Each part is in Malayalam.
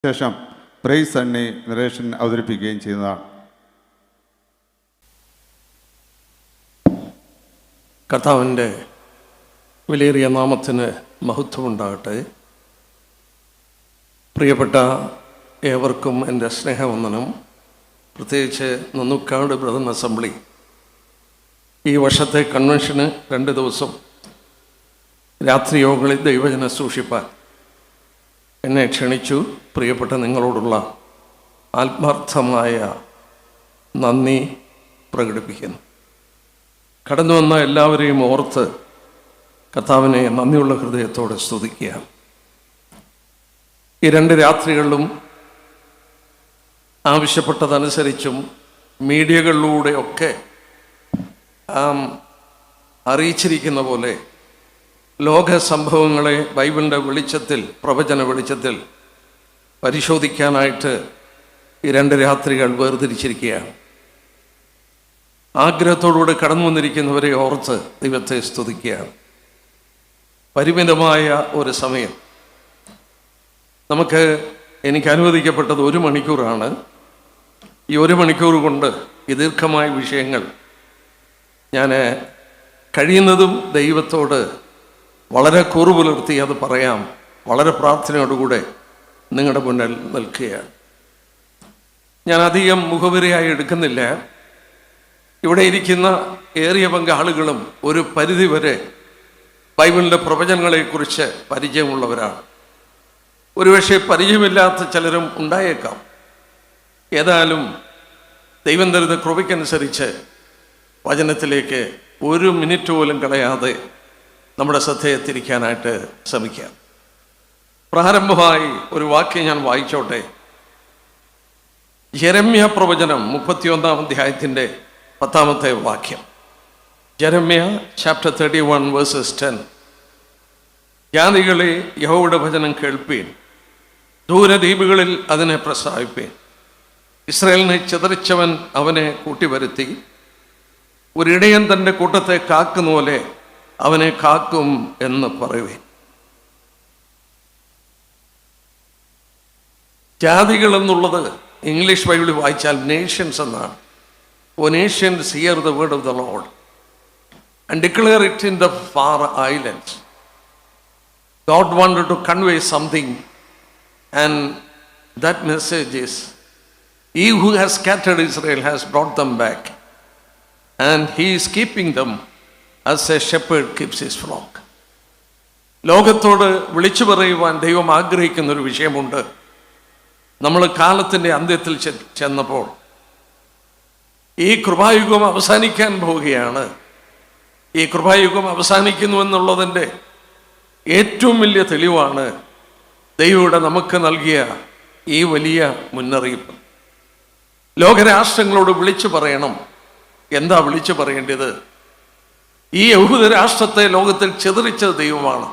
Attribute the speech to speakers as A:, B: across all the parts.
A: ശേഷം പ്രൈസ് സണ്ണി നരേഷൻ അവതരിപ്പിക്കുകയും ചെയ്യുന്നതാണ്.
B: കർത്താവിൻ്റെ വിലയേറിയ നാമത്തിന് മഹത്വമുണ്ടാകട്ടെ. പ്രിയപ്പെട്ട ഏവർക്കും എൻ്റെ സ്നേഹവന്ദനം. പ്രത്യേകിച്ച് നന്നുക്കാട് ബ്രദർ അസംബ്ലി ഈ വർഷത്തെ കൺവെൻഷന് 2 ദിവസം രാത്രി യോഗങ്ങളിൽ ദൈവജന സൂക്ഷിപ്പാൻ എന്നെ ക്ഷണിച്ചു. പ്രിയപ്പെട്ട നിങ്ങളോടുള്ള ആത്മാർത്ഥമായ നന്ദി പ്രകടിപ്പിക്കുന്നു. കടന്നു വന്ന എല്ലാവരെയും ഓർത്ത് കർത്താവിനെ നന്ദിയുള്ള ഹൃദയത്തോടെ സ്തുതിക്കുകയാണ്. ഈ 2 രാത്രികളിലും ആവശ്യപ്പെട്ടതനുസരിച്ചും മീഡിയകളിലൂടെയൊക്കെ അറിയിച്ചിരിക്കുന്ന പോലെ ലോക സംഭവങ്ങളെ ബൈബിളിൻ്റെ വെളിച്ചത്തിൽ, പ്രവചന വെളിച്ചത്തിൽ പരിശോധിക്കാനായിട്ട് ഈ 2 രാത്രികൾ വേർതിരിച്ചിരിക്കുകയാണ്. ആഗ്രഹത്തോടുകൂടി കടന്നു വന്നിരിക്കുന്നവരെ ഓർത്ത് ദൈവത്തെ സ്തുതിക്കുകയാണ്. പരിമിതമായ ഒരു സമയം എനിക്ക് അനുവദിക്കപ്പെട്ടത് 1 മണിക്കൂറാണ്. ഈ 1 മണിക്കൂർ കൊണ്ട് ഈ ദീർഘമായ വിഷയങ്ങൾ ഞാൻ കഴിയുന്നതും ദൈവത്തോട് വളരെ കൂറ് പുലർത്തി അത് പറയാം. വളരെ പ്രാർത്ഥനയോടുകൂടെ നിങ്ങളുടെ മുന്നിൽ നിൽക്കുകയാണ്. ഞാൻ അധികം മുഖവരിയായി എടുക്കുന്നില്ല. ഇവിടെ ഇരിക്കുന്ന ഏറിയ പങ്കാളുകളും ഒരു പരിധിവരെ ബൈബിളിൻ്റെ പ്രവചനങ്ങളെക്കുറിച്ച് പരിചയമുള്ളവരാണ്. ഒരുപക്ഷെ പരിചയമില്ലാത്ത ചിലരും ഉണ്ടായേക്കാം. ഏതായാലും ദൈവം തരുന്ന കൃപയ്ക്കനുസരിച്ച് വചനത്തിലേക്ക് 1 മിനിറ്റ് പോലും കളയാതെ നമ്മുടെ ശ്രദ്ധയെ തിരിക്കാനായിട്ട് ശ്രമിക്കാം. പ്രാരംഭമായി ഒരു വാക്യം ഞാൻ വായിച്ചോട്ടെ. യെരമ്യ പ്രവചനം 31-ാം അധ്യായത്തിൻ്റെ 10-ാമത്തെ വാക്യം. യെരമ്യ ചാപ്റ്റർ 31 വേഴ്സസ് 10. ജാതികളെ യഹോവയുടെ വചനം കേൾപ്പീൻ, ദൂരദ്വീപുകളിൽ അതിനെ പ്രസ്താവിപ്പീൻ. ഇസ്രായേലിനെ ചിതറിച്ചവൻ അവനെ കൂട്ടിവരുത്തി, ഒരിടയൻ തൻ്റെ കൂട്ടത്തെ കാക്കുന്ന പോലെ അവനെ കാക്കും എന്ന് പറയുവേൻ. ജാതികൾ എന്നുള്ളത് ഇംഗ്ലീഷ് ബൈബിളിൽ വായിച്ചാൽ നേഷൻസ് എന്നാണ്. O nations hear the word of the Lord and declare it in the far islands. God wanted to convey something, and that message is, He who has scattered Israel has brought them back, and He is keeping them as a shepherd keeps his flock. ലോകത്തോട് വിളിച്ചു പറയുവാൻ ദൈവം ആഗ്രഹിക്കുന്നൊരു വിഷയമുണ്ട്. നമ്മൾ കാലത്തിൻ്റെ അന്ത്യത്തിൽ ചെന്നപ്പോൾ ഈ കൃപായുഗം അവസാനിക്കാൻ പോവുകയാണ്. ഈ കൃപായുഗം അവസാനിക്കുന്നു എന്നുള്ളതിൻ്റെ ഏറ്റവും വലിയ തെളിവാണ് ദൈവയുടെ നമുക്ക് നൽകിയ ഈ വലിയ മുന്നറിയിപ്പ്. ലോകരാഷ്ട്രങ്ങളോട് വിളിച്ചു പറയണം. എന്താ വിളിച്ചു പറയേണ്ടത്? ഈ യഹൂദ രാഷ്ട്രത്തെ ലോകത്തിൽ ചിതറിച്ചത് ദൈവമാണ്.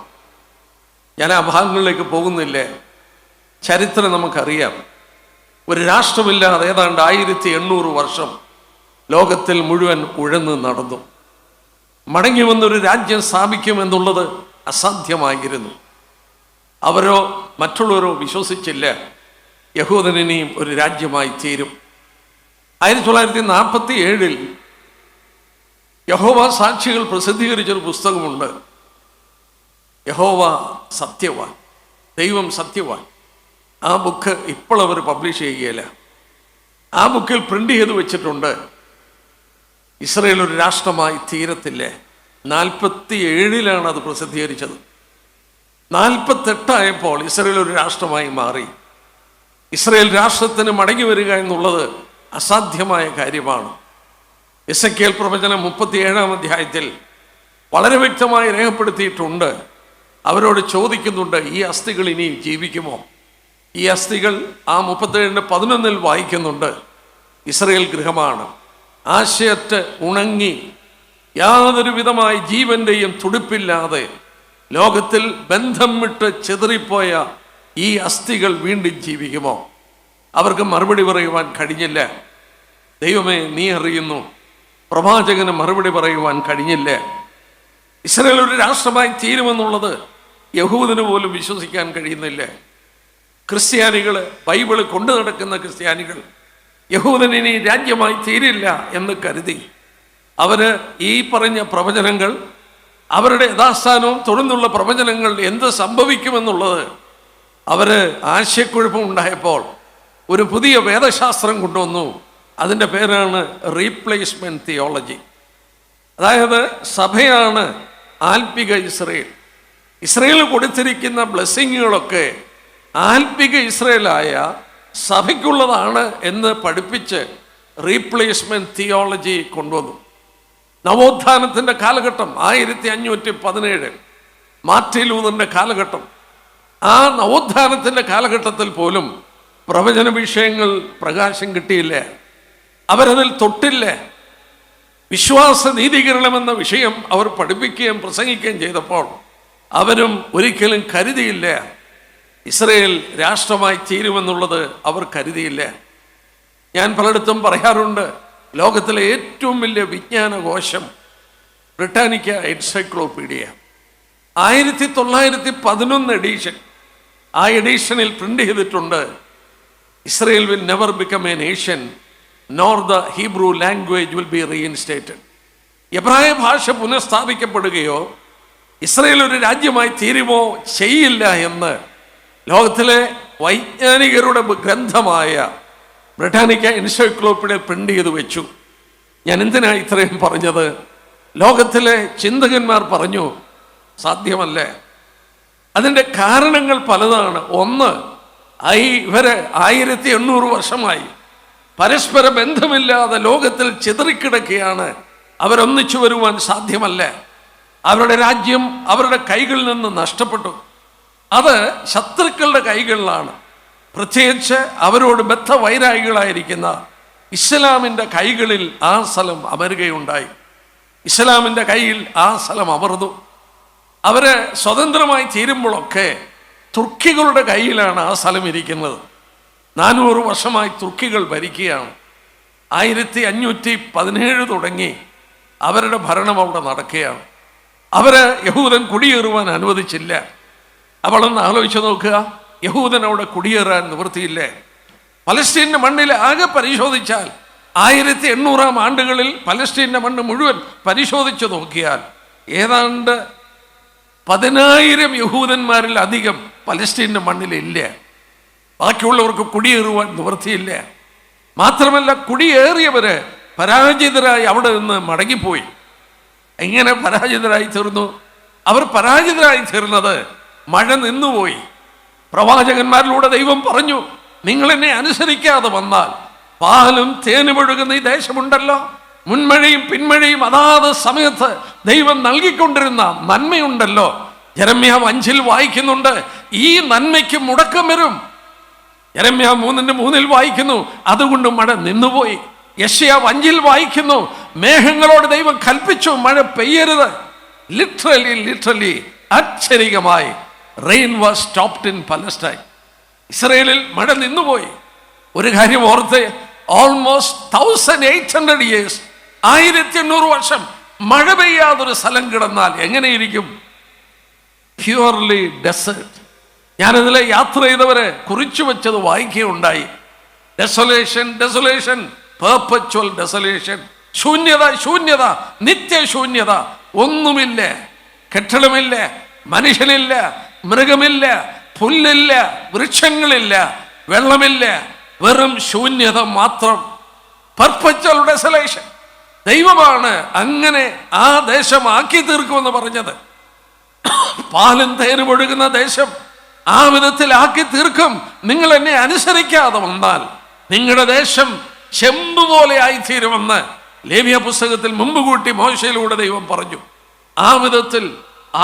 B: ഞാൻ ആ ഭാഗങ്ങളിലേക്ക് പോകുന്നില്ല. ചരിത്രം നമുക്കറിയാം. ഒരു രാഷ്ട്രമില്ലാതെ ഏതാണ്ട് 1800 വർഷം ലോകത്തിൽ മുഴുവൻ ഉഴന്ന് നടന്നു. മടങ്ങി വന്നൊരു രാജ്യം സ്ഥാപിക്കുമെന്നുള്ളത് അസാധ്യമായിരുന്നു. അവരോ മറ്റുള്ളവരോ വിശ്വസിച്ചില്ല യഹൂദനിനെയും ഒരു രാജ്യമായി തീരും. 1947 യഹോവ സാക്ഷികൾ പ്രസിദ്ധീകരിച്ചൊരു പുസ്തകമുണ്ട്. യഹോവ സത്യവാൻ, ദൈവം സത്യവാൻ. ആ ബുക്ക് ഇപ്പോൾ അവർ പബ്ലിഷ് ചെയ്യുകയില്ല. ആ ബുക്കിൽ പ്രിന്റ് ചെയ്ത് വെച്ചിട്ടുണ്ട്, ഇസ്രായേൽ ഒരു രാഷ്ട്രമായി തീരത്തില്ല. 47 അത് പ്രസിദ്ധീകരിച്ചത്. 48 ഇസ്രായേൽ ഒരു രാഷ്ട്രമായി മാറി. ഇസ്രായേൽ രാഷ്ട്രത്തിന് മടങ്ങി വരിക എന്നുള്ളത് അസാധ്യമായ കാര്യമാണ്. എസെക്കിയേൽ പ്രവചനം 37-ാം അധ്യായത്തിൽ വളരെ വ്യക്തമായി രേഖപ്പെടുത്തിയിട്ടുണ്ട്. അവരോട് ചോദിക്കുന്നുണ്ട്, ഈ അസ്ഥികൾ ഇനി ജീവിക്കുമോ? ഈ അസ്ഥികൾ ആ 37:11 വായിക്കുന്നുണ്ട്. ഇസ്രായേൽ ഗൃഹമാണ് ആശയറ്റ് ഉണങ്ങി യാതൊരു വിധമായ ജീവന്റെയും തുടിപ്പില്ലാതെ ലോകത്തിൽ ബന്ധം വിട്ട് ചെതറിപ്പോയ ഈ അസ്ഥികൾ വീണ്ടും ജീവിക്കുമോ? അവർക്ക് മറുപടി പറയുവാൻ കഴിഞ്ഞില്ല. ദൈവമേ, നീ അറിയുന്നു. പ്രവാചകന് മറുപടി പറയുവാൻ കഴിഞ്ഞില്ല. ഇസ്രായേൽ ഒരു രാഷ്ട്രമായി തീരുമെന്നുള്ളത് യഹൂദന് പോലും വിശ്വസിക്കാൻ കഴിയുന്നില്ല. ക്രിസ്ത്യാനികൾ, ബൈബിള് കൊണ്ടു നടക്കുന്ന ക്രിസ്ത്യാനികൾ യഹൂദൻ ഇനി രാജ്യമായി തീരില്ല എന്ന് കരുതി അവര് ഈ പറഞ്ഞ പ്രവചനങ്ങൾ, അവരുടെ യഥാസ്ഥാനവും തുടർന്നുള്ള പ്രവചനങ്ങൾ എന്ത് സംഭവിക്കുമെന്നുള്ളത് അവര് ആശയക്കുഴപ്പം ഉണ്ടായപ്പോൾ ഒരു പുതിയ വേദശാസ്ത്രം കൊണ്ടുവന്നു. അതിൻ്റെ പേരാണ് റീപ്ലേസ്മെന്റ് തിയോളജി. അതായത് സഭയാണ് ആൽപ്പിക ഇസ്രയേൽ. ഇസ്രയേൽ കൊടുത്തിരിക്കുന്ന ബ്ലെസ്സിങ്ങുകളൊക്കെ ആൽപ്പിക ഇസ്രയേലായ സഭയ്ക്കുള്ളതാണ് എന്ന് പഠിപ്പിച്ച് റീപ്ലേസ്മെന്റ് തിയോളജി കൊണ്ടുവന്നു. നവോത്ഥാനത്തിൻ്റെ കാലഘട്ടം 1517 മാർട്ടിൻ ലൂതറിൻ്റെ കാലഘട്ടം. ആ നവോത്ഥാനത്തിൻ്റെ കാലഘട്ടത്തിൽ പോലും പ്രവചന വിഷയങ്ങൾ പ്രകാശം കിട്ടിയില്ല, അവരതിൽ തൊട്ടില്ല. വിശ്വാസ നീതീകരണമെന്ന വിഷയം അവർ പഠിപ്പിക്കുകയും പ്രസംഗിക്കുകയും ചെയ്തപ്പോൾ അവരും ഒരിക്കലും കരുതിയില്ല ഇസ്രയേൽ രാഷ്ട്രമായി തീരുമെന്നുള്ളത്. അവർ കരുതിയില്ല. ഞാൻ പലയിടത്തും പറയാറുണ്ട്, ലോകത്തിലെ ഏറ്റവും വലിയ വിജ്ഞാനകോശം ബ്രിട്ടാനിക്ക എൻസൈക്ലോപീഡിയ 1911 എഡീഷൻ. ആ എഡീഷനിൽ പ്രിന്റ് ചെയ്തിട്ടുണ്ട്, Israel will never become a nation nor the Hebrew language will be reinstated. എബ്രായ ഭാഷ പുനഃസ്ഥാപിക്കപ്പെടുകയോ ഇസ്രയേൽ ഒരു രാജ്യമായി തീരുമോ ചെയ്യില്ല എന്ന് ലോകത്തിലെ വൈജ്ഞാനികരുടെ ഗ്രന്ഥമായ ബ്രിട്ടാനിക്ക എൻസൈക്ലോപീഡിയ പ്രിന്റ് ചെയ്ത് വെച്ചു. ഞാൻ എന്തിനാ ഇത്രയും പറഞ്ഞത്? ലോകത്തിലെ ചിന്തകന്മാർ പറഞ്ഞു സാധ്യമല്ല. അതിൻ്റെ കാരണങ്ങൾ പലതാണ്. ഒന്ന്, ഇവര് 1800 വർഷമായി പരസ്പര ബന്ധമില്ലാതെ ലോകത്തിൽ ചിതറിക്കിടക്കുകയാണ്. അവരൊന്നിച്ചു വരുവാൻ സാധ്യമല്ല. അവരുടെ രാജ്യം അവരുടെ കൈകളിൽ നിന്ന് നഷ്ടപ്പെട്ടു. അത് ശത്രുക്കളുടെ കൈകളിലാണ്. പ്രത്യേകിച്ച് അവരോട് ബദ്ധവൈരാഗികളായിരിക്കുന്ന ഇസ്ലാമിൻ്റെ കൈകളിൽ ആ സ്ഥലം അമരുകയുണ്ടായി. ഇസ്ലാമിൻ്റെ കയ്യിൽ ആ സ്ഥലം അമർന്നു. അവര് സ്വതന്ത്രമായി തീരുമ്പോഴൊക്കെ തുർക്കികളുടെ കയ്യിലാണ് ആ സ്ഥലം ഇരിക്കുന്നത്. 400 വർഷമായി തുർക്കികൾ ഭരിക്കുകയാണ്. 1517 തുടങ്ങി അവരുടെ ഭരണം അവിടെ നടക്കുകയാണ്. അവര് യഹൂദൻ കുടിയേറുവാൻ അനുവദിച്ചില്ല. അവളൊന്ന് ആലോചിച്ച് നോക്കുക, യഹൂദൻ അവിടെ കുടിയേറാൻ നിവൃത്തിയില്ലേ? പലസ്തീൻ്റെ മണ്ണിൽ ആകെ പരിശോധിച്ചാൽ 1800 ആണ്ടുകളിൽ പലസ്തീൻ്റെ മണ്ണ് മുഴുവൻ പരിശോധിച്ച് നോക്കിയാൽ ഏതാണ്ട് 10,000 യഹൂദന്മാരിൽ അധികം പലസ്തീൻ്റെ മണ്ണിലില്ല. ബാക്കിയുള്ളവർക്ക് കുടിയേറുവാൻ നിവൃത്തിയില്ല. മാത്രമല്ല, കുടിയേറിയവര് പരാജിതരായി അവിടെ നിന്ന് മടങ്ങിപ്പോയി. എങ്ങനെ പരാജിതരായി തീർന്നു? അവർ പരാജിതരായി തീർന്നത് മഴ നിന്നുപോയി. പ്രവാചകന്മാരിലൂടെ ദൈവം പറഞ്ഞു, നിങ്ങൾ എന്നെ അനുസരിക്കാതെ വന്നാൽ പാലും തേനുമൊഴുകുന്ന ഈ ദേശമുണ്ടല്ലോ, മുൻമഴയും പിന്മഴയും അതാത് സമയത്ത് ദൈവം നൽകിക്കൊണ്ടിരുന്ന നന്മയുണ്ടല്ലോ. യെരമ്യാവ് 5 വായിക്കുന്നുണ്ട്, ഈ നന്മയ്ക്ക് മുടക്കം വരും. യെരമ്യാവ് 3:3 വായിക്കുന്നു, അതുകൊണ്ട് മഴ നിന്നുപോയി. യെശയ്യാവ് 5 വായിക്കുന്നു, മേഘങ്ങളോട് ദൈവം കൽപ്പിച്ചു മഴ പെയ്യരുത്. ലിറ്ററലി ആശ്ചര്യമായി rain was stopped in Palestine. ഇസ്രയേലിൽ മഴ നിന്നുപോയി. ഒരു കാര്യം ഓർത്ത്, ഓൾമോസ്റ്റ് 1800 ഇയേഴ്സ് 1800 വർഷം മഴ പെയ്യാതൊരു സ്ഥലം കിടന്നാൽ എങ്ങനെയിരിക്കും? Purely desert. ഞാനതിലെ യാത്ര ചെയ്തവരെ കുറിച്ചു വെച്ചത് വായിക്കുകയുണ്ടായി. ഡെസൊലേഷൻ, പെർപച്വൽ ഡെസൊലേഷൻ. ശൂന്യത, നിത്യശൂന്യത. ഒന്നുമില്ല, കെട്ടിടമില്ല, മനുഷ്യനില്ല, മൃഗമില്ല, പുല്ലില്ല, വൃക്ഷങ്ങളില്ല, വെള്ളമില്ല, വെറും ശൂന്യത മാത്രം. പെർപച്വൽ ഡെസൊലേഷൻ. ദൈവമാണ് അങ്ങനെ ആ ദേശം ആക്കി തീർക്കുമെന്ന് പറഞ്ഞത്. പാലും തേനും ഒഴുകുന്ന ദേശം ആ വിധത്തിൽ ആക്കി തീർക്കും. നിങ്ങൾ എന്നെ അനുസരിക്കാതെ വന്നാൽ നിങ്ങളുടെ ദേശം ചെമ്പ് പോലെ ആയിത്തീരുമെന്ന് ലേവ്യ പുസ്തകത്തിൽ മുമ്പ് കൂട്ടി മോശയിലൂടെ ദൈവം പറഞ്ഞു. ആ വിധത്തിൽ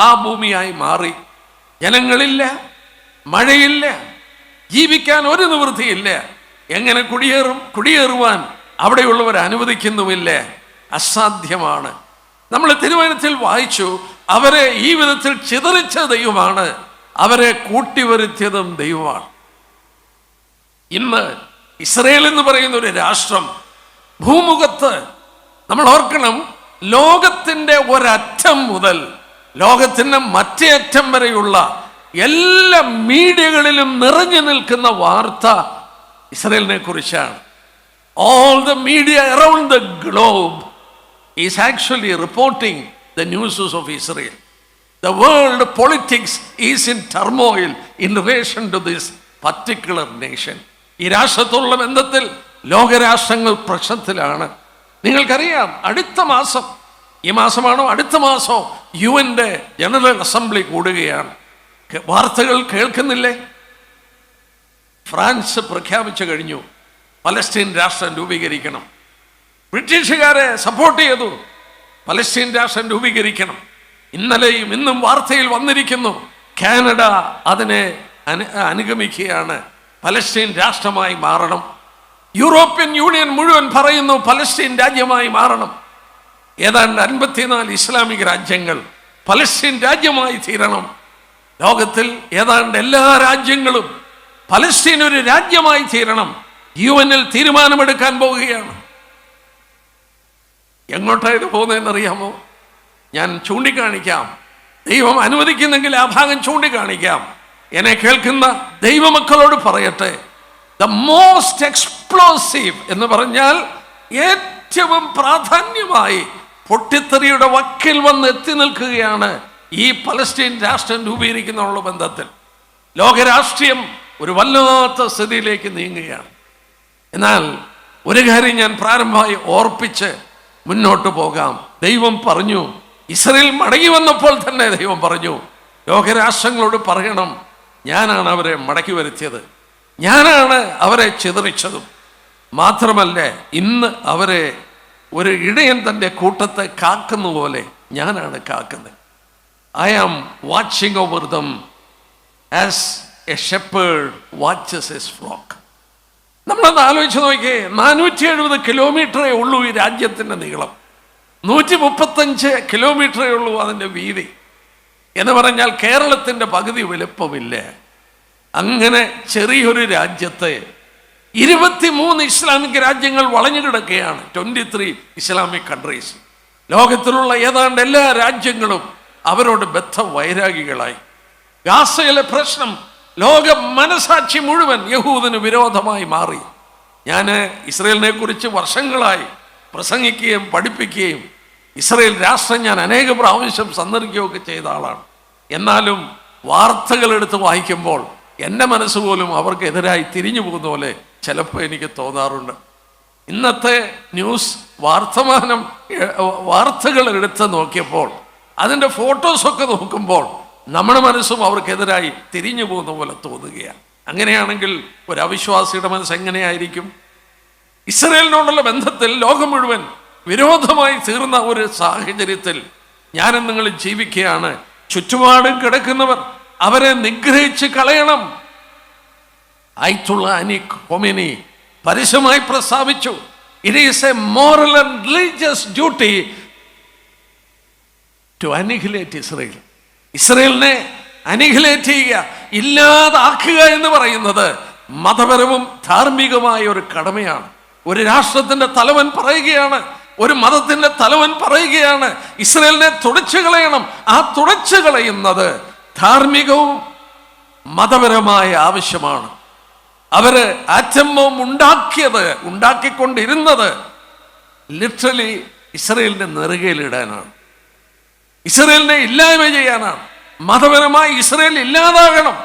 B: ആ ഭൂമിയായി മാറി. ജനങ്ങളില്ല, മഴയില്ല, ജീവിക്കാൻ ഒരു നിവൃത്തിയില്ല. എങ്ങനെ കുടിയേറുവാൻ അവിടെയുള്ളവർ അനുവദിക്കുന്നുമില്ല. അസാധ്യമാണ്. നമ്മൾ തിരുവചനത്തിൽ വായിച്ചു, അവരെ ഈ വിധത്തിൽ ചിതറിച്ച ദൈവമാണ്, അവരെ കൂട്ടിവരുത്തിയതും ദൈവമാണ്. ഇന്ന് ഇസ്രയേൽ എന്ന് പറയുന്ന ഒരു രാഷ്ട്രം ഭൂമുഖത്ത്, നമ്മൾ ഓർക്കണം, ലോകത്തിൻ്റെ ഒരറ്റം മുതൽ ലോകത്തിൻ്റെ മറ്റേ അറ്റം വരെയുള്ള എല്ലാ മീഡിയകളിലും നിറഞ്ഞു നിൽക്കുന്ന വാർത്ത ഇസ്രയേലിനെ കുറിച്ചാണ്. All the media around the globe is actually reporting the news of Israel. The world politics is in turmoil in relation to this particular nation. ഈ രാഷ്ട്രത്തോടുള്ള ബന്ധത്തിൽ ലോകരാഷ്ട്രങ്ങൾ പ്രശ്നത്തിലാണ്. നിങ്ങൾക്കറിയാം, അടുത്ത മാസം, ഈ മാസമാണോ അടുത്ത മാസമോ UN-ന്റെ ജനറൽ അസംബ്ലി കൂടുകയാണ്. വാർത്തകൾ കേൾക്കുന്നില്ലേ? ഫ്രാൻസ് പ്രഖ്യാപിച്ചു കഴിഞ്ഞു പലസ്തീൻ രാഷ്ട്രം രൂപീകരിക്കണം. ബ്രിട്ടീഷുകാരെ സപ്പോർട്ട് ചെയ്തു, പലസ്തീൻ രാഷ്ട്രം രൂപീകരിക്കണം. ഇന്നലെയും ഇന്നും വാർത്തയിൽ വന്നിരിക്കുന്നു, കാനഡ അതിനെ അനുഗമിക്കുകയാണ്, പലസ്തീൻ രാഷ്ട്രമായി മാറണം. യൂറോപ്യൻ യൂണിയൻ മുഴുവൻ പറയുന്നു പലസ്തീൻ രാജ്യമായി മാറണം. ഏതാണ്ട് 54 ഇസ്ലാമിക രാജ്യങ്ങൾ പലസ്തീൻ രാജ്യമായി തീരണം. ലോകത്തിൽ ഏതാണ്ട് എല്ലാ രാജ്യങ്ങളും പലസ്തീൻ ഒരു രാജ്യമായി തീരണം UN-ൽ തീരുമാനമെടുക്കാൻ പോവുകയാണ്. എങ്ങോട്ടായിട്ട് പോകുന്നതെന്നറിയാമോ? ഞാൻ ചൂണ്ടിക്കാണിക്കാം, ദൈവം അനുവദിക്കുന്നെങ്കിൽ ആ ഭാഗം ചൂണ്ടിക്കാണിക്കാം. എന്നെ കേൾക്കുന്ന ദൈവമക്കളോട് പറയട്ടെ, ദ മോസ്റ്റ് എക്സ്പ്ലോസീവ് എന്ന് പറഞ്ഞാൽ ഏറ്റവും പ്രാധാന്യമായി പൊട്ടിത്തെറിയുടെ വക്കിൽ വന്ന് എത്തി നിൽക്കുകയാണ് ഈ പലസ്തീൻ രാഷ്ട്രം രൂപീകരിക്കുന്നതിനുള്ള ബന്ധത്തിൽ. ലോകരാഷ്ട്രീയം ഒരു വല്ലാത്ത സ്ഥിതിയിലേക്ക് നീങ്ങുകയാണ്. എന്നാൽ ഒരു കാര്യം ഞാൻ പ്രാരംഭമായി ഓർപ്പിച്ച് മുന്നോട്ട് പോകാം. ദൈവം പറഞ്ഞു, ഇസ്രായേൽ മടങ്ങി വന്നപ്പോൾ തന്നെ ദൈവം പറഞ്ഞു, ലോകരാഷ്ട്രങ്ങളോട് പറയണം, ഞാനാണ് അവരെ മടക്കി വരുത്തിയത്, ഞാനാണ് അവരെ ചിതറിച്ചതും. മാത്രമല്ല, ഇന്ന് അവരെ ഒരു ഇടയൻ തൻ്റെ കൂട്ടത്തെ കാക്കുന്ന പോലെ ഞാനാണ് കാക്കുന്നത്. I am watching over them as a shepherd watches his flock. നമ്മളത് ആലോചിച്ച് നോക്കിയേ, 470 കിലോമീറ്ററേ ഉള്ളൂ ഈ രാജ്യത്തിൻ്റെ നീളം, 135 കിലോമീറ്ററേ ഉള്ളൂ അതിൻ്റെ വീതി. എന്ന് പറഞ്ഞാൽ കേരളത്തിൻ്റെ പകുതി വലുപ്പമില്ല. അങ്ങനെ ചെറിയൊരു രാജ്യത്തെ 23 ഇസ്ലാമിക് രാജ്യങ്ങൾ വളഞ്ഞു കിടക്കുകയാണ്. 23 ഇസ്ലാമിക് കൺട്രീസ്. ലോകത്തിലുള്ള ഏതാണ്ട് എല്ലാ രാജ്യങ്ങളും അവരോട് ബദ്ധവൈരാഗികളായി. ഗാസയിലെ പ്രശ്നം ലോക മനസാക്ഷി മുഴുവൻ യഹൂദന് വിരോധമായി മാറി. ഞാൻ ഇസ്രയേലിനെ കുറിച്ച് വർഷങ്ങളായി പ്രസംഗിക്കുകയും പഠിപ്പിക്കുകയും ഇസ്രയേൽ രാഷ്ട്രം ഞാൻ അനേക പ്രാവശ്യം സന്ദർശിക്കുകയൊക്കെ ചെയ്ത ആളാണ്. എന്നാലും വാർത്തകൾ എടുത്ത് വായിക്കുമ്പോൾ എൻ്റെ മനസ്സ് പോലും അവർക്കെതിരായി തിരിഞ്ഞു പോകുന്ന പോലെ ചിലപ്പോൾ എനിക്ക് തോന്നാറുണ്ട്. ഇന്നത്തെ ന്യൂസ് വാർത്തകൾ എടുത്ത് നോക്കിയപ്പോൾ അതിൻ്റെ ഫോട്ടോസൊക്കെ നോക്കുമ്പോൾ നമ്മുടെ മനസ്സും അവർക്കെതിരായി തിരിഞ്ഞു പോകുന്ന പോലെ തോന്നുകയാണ്. അങ്ങനെയാണെങ്കിൽ ഒരു അവിശ്വാസിയുടെ മനസ്സ് എങ്ങനെയായിരിക്കും? ഇസ്രയേലിനോടുള്ള ബന്ധത്തിൽ ലോകം മുഴുവൻ വിരോധമായി തീർന്ന ഒരു സാഹചര്യത്തിൽ ഞാനും നിങ്ങൾ ജീവിക്കുകയാണ്. ചുറ്റുപാടും കിടക്കുന്നവർ അവരെ നിഗ്രഹിച്ച് കളയണം. ആയത്തുള്ള അലി ഖൊമേനി പരസ്യമായി പ്രസ്താവിച്ചു, it is a moral and religious duty to annihilate Israel. ഇസ്രയേലിനെ അനിഹിലേറ്റ് ചെയ്യുക, ഇല്ലാതാക്കുക എന്ന് പറയുന്നത് മതപരവും ധാർമ്മികമായ ഒരു കടമയാണ്. ഒരു രാഷ്ട്രത്തിന്റെ തലവൻ പറയുകയാണ്, ഒരു മതത്തിന്റെ തലവൻ പറയുകയാണ്, ഇസ്രയേലിനെ തുടച്ചു കളയണം. ആ തുടച്ചു കളയുന്നത് ധാർമ്മികവും മതപരമായ ആവശ്യമാണ്. അവര് ആറ്റംബം ഉണ്ടാക്കിക്കൊണ്ടിരുന്നത് ലിറ്ററലി ഇസ്രയേലിന്റെ നെറുകയിലിടാനാണ്, ഇസ്രയേലിനെ ഇല്ലായ്മ ചെയ്യാനാണ്. മതപരമായി ഇസ്രയേൽ ഇല്ലാതാകണം.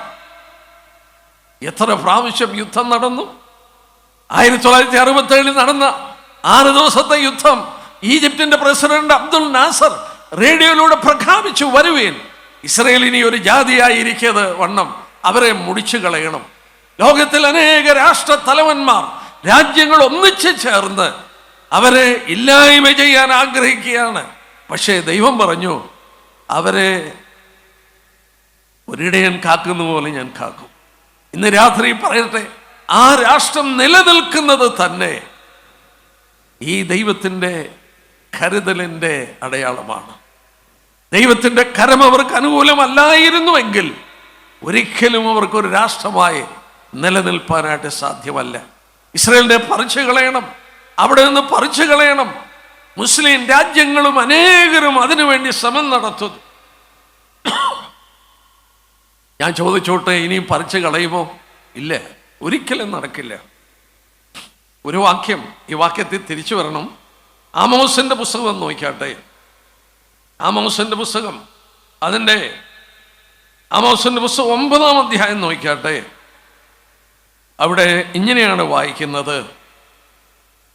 B: എത്ര പ്രാവശ്യം യുദ്ധം നടന്നു? 1967 നടന്ന 6 ദിവസത്തെ യുദ്ധം ഈജിപ്തിന്റെ പ്രസിഡന്റ് അബ്ദുൽ നാസർ റേഡിയോയിലൂടെ പ്രഖ്യാപിച്ചു, വരുവേൻ, ഇസ്രയേൽ ഇനി ഒരു ജാതിയായിരിക്കത് വണ്ണം അവരെ മുടിച്ചു കളയണം. ലോകത്തിൽ അനേക രാഷ്ട്ര തലവന്മാർ, രാജ്യങ്ങൾ ഒന്നിച്ചു ചേർന്ന് അവരെ ഇല്ലായ്മ ചെയ്യാൻ ആഗ്രഹിക്കുകയാണ്. പക്ഷേ ദൈവം പറഞ്ഞു, അവരെ ഒരിടയൻ കാക്കുന്ന പോലെ ഞാൻ കാക്കും. ഇന്ന് രാത്രി പറയട്ടെ, ആ രാഷ്ട്രം നിലനിൽക്കുന്നത് തന്നെ ഈ ദൈവത്തിൻ്റെ കരുതലിൻ്റെ അടയാളമാണ്. ദൈവത്തിൻ്റെ കരം അവർക്ക് അനുകൂലമല്ലായിരുന്നുവെങ്കിൽ ഒരിക്കലും അവർക്കൊരു രാഷ്ട്രമായി നിലനിൽപ്പാനായിട്ട് സാധ്യമല്ല. ഇസ്രയേലിനെ പറിച്ചു കളയണം, അവിടെ നിന്ന് പറിച്ചു കളയണം. മുസ്ലിം രാജ്യങ്ങളും അനേകരും അതിനുവേണ്ടി ശ്രമം നടത്തുന്നു. ഞാൻ ചോദിച്ചോട്ടെ, ഇനിയും പറിച്ചു കളയുമോ? ഇല്ല, ഒരിക്കലും നടക്കില്ല. ഒരു വാക്യം, ഈ വാക്യത്തിൽ തിരിച്ചു വരണം. ആമോസിന്റെ പുസ്തകം നോക്കിയാട്ടെ. ആമോസിന്റെ പുസ്തകം, ആമോസിന്റെ പുസ്തകം 9-ാം അധ്യായം നോക്കിയാട്ടെ. അവിടെ ഇങ്ങനെയാണ് വായിക്കുന്നത്.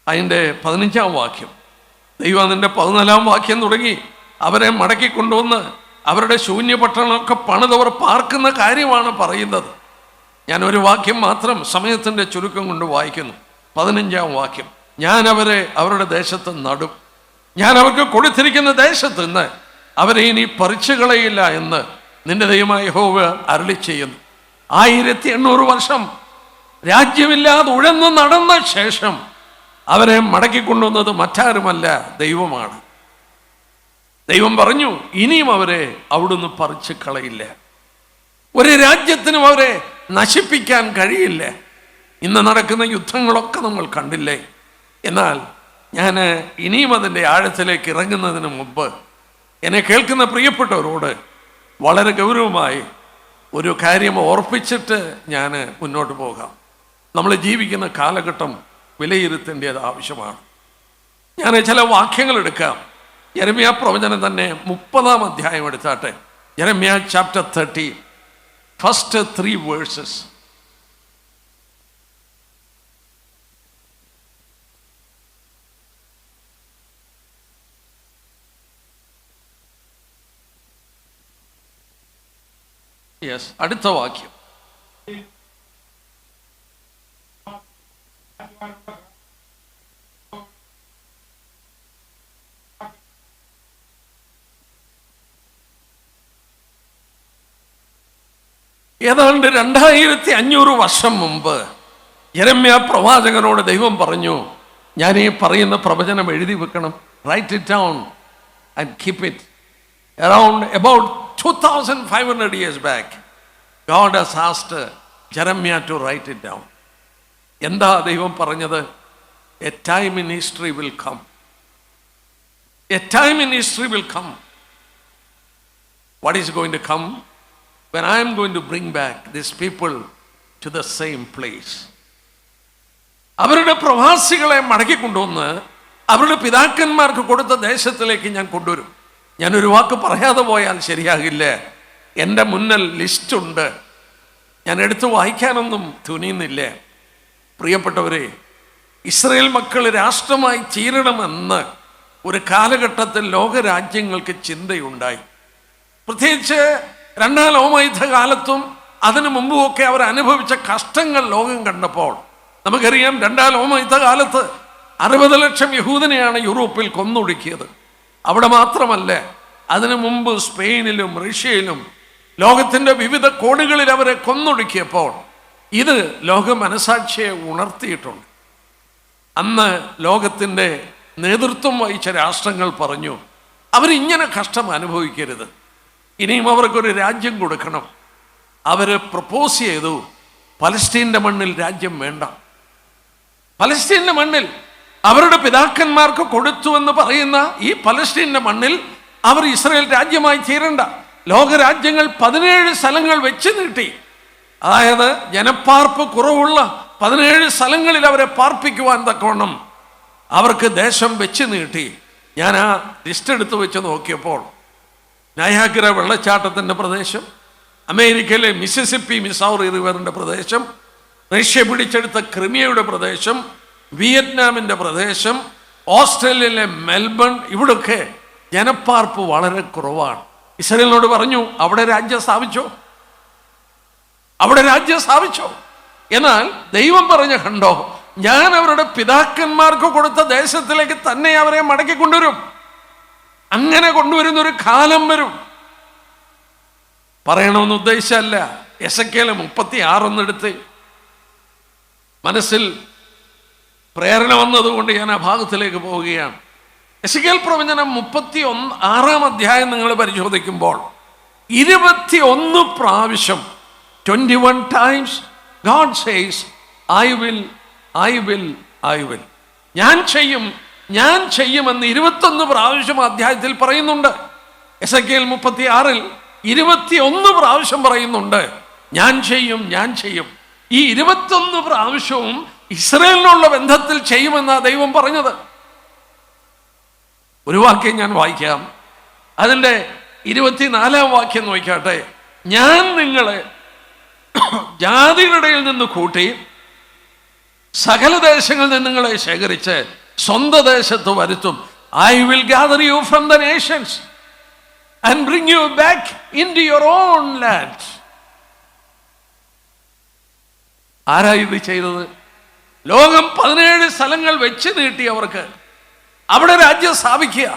B: അതിൻ്റെ 15-ാം വാക്യം. ദൈവം അതിൻ്റെ 14-ാം വാക്യം തുടങ്ങി അവരെ മടക്കി കൊണ്ടുവന്ന് അവരുടെ ശൂന്യപട്ടണമൊക്കെ പണിതവർ പാർക്കുന്ന കാര്യമാണ് പറയുന്നത്. ഞാൻ ഒരു വാക്യം മാത്രം സമയത്തിൻ്റെ ചുരുക്കം കൊണ്ട് വായിക്കുന്നു. 15-ാം വാക്യം. ഞാൻ അവരെ അവരുടെ ദേശത്ത് നടും, ഞാൻ അവർക്ക് കൊടുത്തിരിക്കുന്ന ദേശത്ത് നിന്ന് അവരെ ഇനി പറിച്ചു കളയില്ല എന്ന് നിന്റെ ദൈവമായ യഹോവ അരുളി ചെയ്യുന്നു. 1800 വർഷം രാജ്യമില്ലാതെ ഉഴന്നു നടന്ന ശേഷം അവരെ മടക്കിക്കൊണ്ടുവന്നത് മറ്റാരുമല്ല, ദൈവമാണ്. ദൈവം പറഞ്ഞു, ഇനിയും അവരെ അവിടുന്ന് പറിച്ചു കളയില്ല. ഒരു രാജ്യത്തിനും അവരെ നശിപ്പിക്കാൻ കഴിയില്ല. ഇന്ന് നടക്കുന്ന യുദ്ധങ്ങളൊക്കെ നമ്മൾ കണ്ടില്ലേ? എന്നാൽ ഞാൻ ഇനിയും അതിൻ്റെ ആഴത്തിലേക്ക് ഇറങ്ങുന്നതിന് മുമ്പ് എന്നെ കേൾക്കുന്ന പ്രിയപ്പെട്ടവരോട് വളരെ ഗൗരവമായി ഒരു കാര്യം ഓർപ്പിച്ചിട്ട് ഞാൻ മുന്നോട്ട് പോകാം. നമ്മൾ ജീവിക്കുന്ന കാലഘട്ടം വിലയിരുത്തേണ്ടത് ആവശ്യമാണ്. ഞാൻ ചില വാക്യങ്ങൾ എടുക്കാം. യെരമ്യാ പ്രവചനം തന്നെ 30-ാം അധ്യായം എടുത്താട്ടെ. യെരമ്യാ ചാപ്റ്റർ 30, ഫസ്റ്റ് 3 വേഴ്സസ്. യെസ്, അടുത്ത വാക്യം. ഏതാണ്ട് 2500 വർഷം മുമ്പ് യെരമ്യാ പ്രവാചകനോട് ദൈവം പറഞ്ഞു, ഞാൻ ഈ പറയുന്ന പ്രവചനം എഴുതി വെക്കണം. Write it down and keep it. Around about 2500 years back, God has asked Jeremiah to write it down. എന്താ ദൈവം പറഞ്ഞത്? A time in history will come. A time in history will come. What is going to come? When I am going to bring back these people to the same place. അവരുടെ പ്രവാസികളെ മടക്കി കൊണ്ടുവന്ന് അവരുടെ പിതാക്കന്മാർക്ക് കൊടുത്ത ദേശത്തിലേക്ക് ഞാൻ കൊണ്ടുവരും. ഞാനൊരു വാക്ക് പറയാതെ പോയാൽ ശരിയാകില്ല. എൻ്റെ മുന്നിൽ ലിസ്റ്റുണ്ട്. ഞാൻ എടുത്തു വായിക്കാനൊന്നും തുനിയുന്നില്ല. പ്രിയപ്പെട്ടവരെ, ഇസ്രായേൽ മക്കൾ രാഷ്ട്രമായി തീരണമെന്ന് ഒരു കാലഘട്ടത്തിൽ ലോകരാജ്യങ്ങൾക്ക് ചിന്തയുണ്ടായി. പ്രത്യേകിച്ച് 2ാം ലോകയുദ്ധകാലത്തും അതിനു മുമ്പുമൊക്കെ അവർ അനുഭവിച്ച കഷ്ടങ്ങൾ ലോകം കണ്ടപ്പോൾ നമുക്കറിയാം. 2ാം ലോകയുദ്ധകാലത്ത് 60 ലക്ഷം യഹൂദനെയാണ് യൂറോപ്പിൽ കൊന്നൊടുക്കിയത്. അവിടെ മാത്രമല്ല, അതിനു മുമ്പ് സ്പെയിനിലും റഷ്യയിലും ലോകത്തിൻ്റെ വിവിധ കോണുകളിൽ അവരെ കൊന്നൊടുക്കിയപ്പോൾ ഇത് ലോക മനസാക്ഷിയെ ഉണർത്തിയിട്ടുണ്ട്. അന്ന് ലോകത്തിൻ്റെ നേതൃത്വം വഹിച്ച രാഷ്ട്രങ്ങൾ പറഞ്ഞു, അവരിങ്ങനെ കഷ്ടം അനുഭവിക്കരുത്, ഇനിയും അവർക്കൊരു രാജ്യം കൊടുക്കണം. അവർ പ്രപ്പോസ് ചെയ്തു, പലസ്തീൻ്റെ മണ്ണിൽ രാജ്യം വേണ്ട. പലസ്തീൻ്റെ മണ്ണിൽ അവരുടെ പിതാക്കന്മാർക്ക് കൊടുത്തു എന്ന് പറയുന്ന ഈ പലസ്തീൻ്റെ മണ്ണിൽ അവർ ഇസ്രായേൽ രാജ്യമായി തീരണ്ട. ലോകരാജ്യങ്ങൾ 17 സ്ഥലങ്ങൾ വെച്ച് നീട്ടി. അതായത് ജനപ്പാർപ്പ് കുറവുള്ള 17 സ്ഥലങ്ങളിൽ അവരെ പാർപ്പിക്കുവാൻ തക്കവണ്ണം അവർക്ക് ദേശം വെച്ച് നീട്ടി. ഞാൻ ആ ലിസ്റ്റ് എടുത്ത് വെച്ച് നോക്കിയപ്പോൾ നയാഗ്ര വെള്ളച്ചാട്ടത്തിൻ്റെ പ്രദേശം, അമേരിക്കയിലെ മിസിസിപ്പി മിസൗറി റിവറിൻ്റെ പ്രദേശം, റഷ്യ പിടിച്ചെടുത്ത ക്രിമിയയുടെ പ്രദേശം, വിയറ്റ്നാമിൻ്റെ പ്രദേശം, ഓസ്ട്രേലിയയിലെ മെൽബൺ, ഇവിടൊക്കെ ജനപ്പാർപ്പ് വളരെ കുറവാണ്. ഇസ്രായേലിനോട് പറഞ്ഞു, അവിടെ രാജ്യം സ്ഥാപിച്ചോ, അവിടെ രാജ്യം സ്ഥാപിച്ചോ. എന്നാൽ ദൈവം പറഞ്ഞ കണ്ടോ, ഞാൻ അവരുടെ പിതാക്കന്മാർക്ക് കൊടുത്ത ദേശത്തിലേക്ക് തന്നെ അവരെ മടക്കി കൊണ്ടുവരും. അങ്ങനെ കൊണ്ടുവരുന്നൊരു കാലം വരും. പറയണമെന്ന് ഉദ്ദേശമല്ല. എസെക്കിയേൽ 36 എടുത്ത് മനസ്സിൽ പ്രേരണ വന്നതുകൊണ്ട് ഞാൻ ആ ഭാഗത്തിലേക്ക് പോവുകയാണ്. എസെക്കിയേൽ പ്രവചനം 36-ാം അധ്യായം നിങ്ങൾ പരിശോധിക്കുമ്പോൾ 21 പ്രാവശ്യം 21 times God says I will, I will, I will. ഞാൻ ചെയ്യും, ഞാൻ ചെയ്യുമെന്ന് 21 പ്രാവശ്യം അധ്യായത്തിൽ പറയുന്നുണ്ട്. എസെക്കിയേൽ 36-ൽ 21 പ്രാവശ്യം പറയുന്നുണ്ട് ഞാൻ ചെയ്യും, ഞാൻ ചെയ്യും. ഈ 21 പ്രാവശ്യവും ഇസ്രായേലിനുള്ള ബന്ധത്തിൽ ചെയ്യുമെന്നാ ദൈവം പറഞ്ഞത്. ഒരു വാക്യം ഞാൻ വായിക്കാം. അതിൻ്റെ 24-ാം വാക്യം നോക്കിക്കാട്ടെ. ഞാൻ നിങ്ങളെ ജാതികളുടെ ഇടയിൽ നിന്ന് കൂട്ടി സകല ദേശങ്ങളിൽ നിന്ന് നിങ്ങളെ ശേഖരിച്ച് സ്വന്തം ദേശത്ത് വരുത്തും. I will gather you from the nations and bring you back into your own land. ആരാ ഇത് ചെയ്തത്? ലോകം 17 സ്ഥലങ്ങൾ വെച്ച് നീട്ടി അവർക്ക് അവിടെ രാജ്യം സ്ഥാപിക്കുക.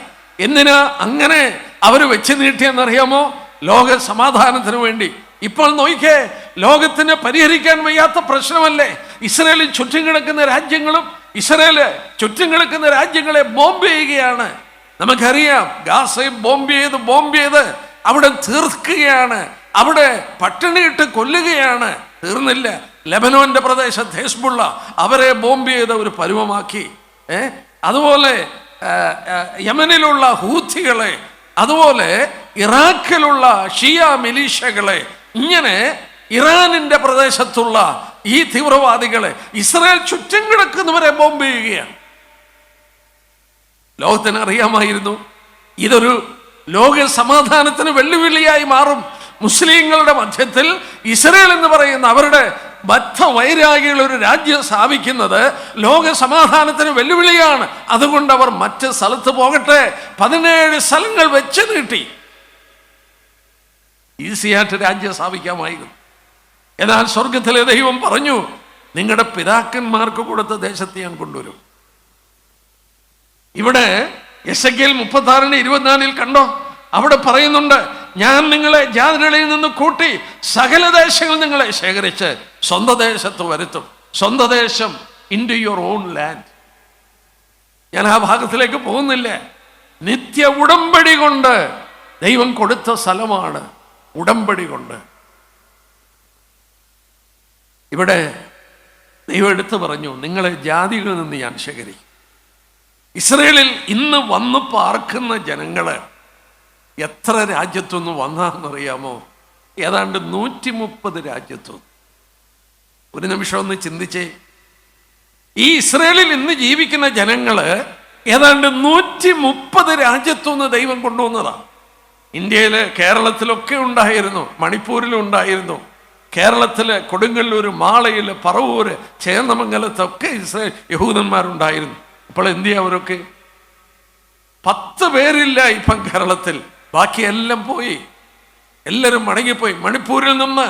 B: എന്തിനാ അങ്ങനെ അവർ വെച്ച് നീട്ടിയെന്നറിയാമോ? ലോക സമാധാനത്തിന് വേണ്ടി. ഇപ്പോൾ നോക്കിക്കേ, ലോകത്തിന് പരിഹരിക്കാൻ വയ്യാത്ത പ്രശ്നമല്ലേ ഇസ്രായേലിൽ ചുറ്റും കിടക്കുന്ന രാജ്യങ്ങളും. ഇസ്രായേല് ചുറ്റും കിടക്കുന്ന രാജ്യങ്ങളെ ബോംബ് ചെയ്യുകയാണ്. നമുക്കറിയാം, ഗാസയെ ബോംബ് ചെയ്ത് അവിടെ തീർക്കുകയാണ്. അവിടെ പട്ടിണിയിട്ട് കൊല്ലുകയാണ്. തീർന്നില്ല. ലെബനോന്റെ പ്രദേശത്ത് ഹെസ്ബുള്ള അവരെ ബോംബ് ചെയ്ത് ഒരു പരുവമാക്കി. അതുപോലെ യമനിലുള്ള ഹൂത്തികളെ, അതുപോലെ ഇറാഖിലുള്ള ഷിയ മിലീഷ്യകളെ, ഇങ്ങനെ ഇറാനിന്റെ പ്രദേശത്തുള്ള ഈ തീവ്രവാദികളെ ഇസ്രായേൽ ചുറ്റും കിടക്കുന്നവരെ ബോംബ് ചെയ്യുകയാണ്. ലോകത്തിന് അറിയാമായിരുന്നു ഇതൊരു ലോക സമാധാനത്തിന് വെല്ലുവിളിയായി മാറും. മുസ്ലിങ്ങളുടെ മധ്യത്തിൽ ഇസ്രായേൽ എന്ന് പറയുന്ന അവരുടെ ബദ്ധവൈരാഗികൾ ഒരു രാജ്യം സ്ഥാപിക്കുന്നത് ലോക സമാധാനത്തിന് വെല്ലുവിളിയാണ്. അതുകൊണ്ട് അവർ മറ്റ് സ്ഥലത്ത് പോകട്ടെ. 17 സ്ഥലങ്ങൾ വെച്ച് നീട്ടി. ഈസിയായിട്ട് രാജ്യം സ്ഥാപിക്കാമായിരുന്നു. എന്നാൽ സ്വർഗത്തിലെ ദൈവം പറഞ്ഞു, നിങ്ങളുടെ പിതാക്കന്മാർക്ക് കൊടുത്ത ദേശത്ത് ഞാൻ കൊണ്ടുവരും. ഇവിടെ എസെക്കിയേൽ 36:24 കണ്ടോ? അവിടെ പറയുന്നുണ്ട്, ഞാൻ നിങ്ങളെ ജാതികളിൽ നിന്ന് കൂട്ടി സകല ദേശങ്ങൾ നിങ്ങളെ ശേഖരിച്ച് സ്വന്തം ദേശത്ത് വരുത്തും. സ്വന്തം ദേശം, into your own land. ഞാൻ ആ ഭാഗത്തിലേക്ക് പോകുന്നില്ല. നിത്യ ഉടമ്പടി കൊണ്ട് ദൈവം കൊടുത്ത സ്ഥലമാണ്. ഉടമ്പടി കൊണ്ട് ഇവിടെ ദൈവം എടുത്തു പറഞ്ഞു, നിങ്ങളെ ജാതികളിൽ നിന്ന് ഞാൻ ശേഖരിക്കും. ഇസ്രായേലിൽ ഇന്ന് വന്ന് പാർക്കുന്ന ജനങ്ങള് എത്ര രാജ്യത്തുനിന്ന് വന്നാന്നറിയാമോ? ഏതാണ്ട് 130 രാജ്യത്തു. ഒരു നിമിഷം ഒന്ന് ചിന്തിച്ചേ. ഈ ഇസ്രായേലിൽ ഇന്ന് ജീവിക്കുന്ന ജനങ്ങള് ഏതാണ്ട് 130 രാജ്യത്തുനിന്ന് ദൈവം കൊണ്ടുവന്നതാണ്. ഇന്ത്യയില് കേരളത്തിലൊക്കെ ഉണ്ടായിരുന്നു, മണിപ്പൂരിലും ഉണ്ടായിരുന്നു, കേരളത്തില് കൊടുങ്ങല്ലൂര്, മാളയില്, പറവൂര്, ചേന്നമംഗലത്തൊക്കെ യഹൂദന്മാരുണ്ടായിരുന്നു. ഇപ്പോൾ എന്ത് ചെയ്യാ? അവരൊക്കെ 10 പേരില്ല ഇപ്പം കേരളത്തിൽ. ബാക്കി എല്ലാം പോയി, എല്ലാവരും മടങ്ങിപ്പോയി. മണിപ്പൂരിൽ നിന്ന്,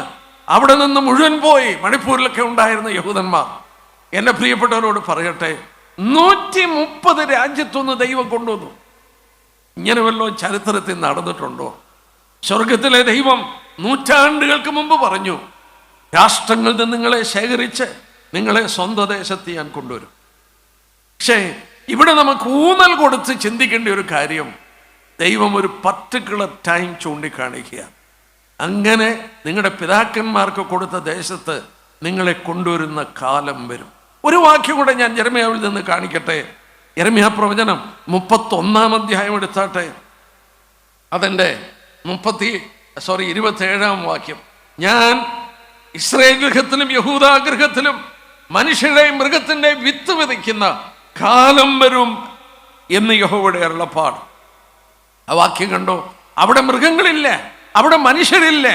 B: അവിടെ നിന്ന് മുഴുവൻ പോയി. മണിപ്പൂരിലൊക്കെ ഉണ്ടായിരുന്ന യഹൂദന്മാർ. എന്നെ പ്രിയപ്പെട്ടവരോട് പറയട്ടെ, 130 രാജ്യത്തുനിന്ന് ദൈവം കൊണ്ടുവന്നു. ഇങ്ങനെ വല്ലതും ചരിത്രത്തിൽ നടന്നിട്ടുണ്ടോ? സ്വർഗത്തിലെ ദൈവം നൂറ്റാണ്ടുകൾക്ക് മുമ്പ് പറഞ്ഞു, രാഷ്ട്രങ്ങളിൽ നിന്ന് നിങ്ങളെ ശേഖരിച്ച് നിങ്ങളെ സ്വന്തം ദേശത്ത് ഞാൻ കൊണ്ടുവരും. പക്ഷേ ഇവിടെ നമുക്ക് ഊന്നൽ കൊടുത്ത് ചിന്തിക്കേണ്ട ഒരു കാര്യം, ദൈവം ഒരു പർട്ടിക്കുലർ ടൈം ചൂണ്ടിക്കാണിക്കുക. അങ്ങനെ നിങ്ങളുടെ പിതാക്കന്മാർക്ക് കൊടുത്ത ദേശത്ത് നിങ്ങളെ കൊണ്ടുവരുന്ന കാലം വരും. ഒരു വാക്യം കൂടെ ഞാൻ യെരമ്യാവിൽ നിന്ന് കാണിക്കട്ടെ. യെരമ്യാ പ്രവചനം 31-ാം അധ്യായം എടുത്താട്ടെ. അതിൻ്റെ 27-ാം വാക്യം. ഞാൻ ഇസ്രായേൽ ഗൃഹത്തിലും യഹൂദാ ഗൃഹത്തിലും മനുഷ്യരുടെയും മൃഗത്തിൻ്റെയും വിത്ത് വിതയ്ക്കുന്ന കാലം വരും എന്ന് യഹോവയുടെ അരുളപ്പാട്. ആ വാക്യം കണ്ടോ? അവിടെ മൃഗങ്ങളില്ല, അവിടെ മനുഷ്യരില്ല,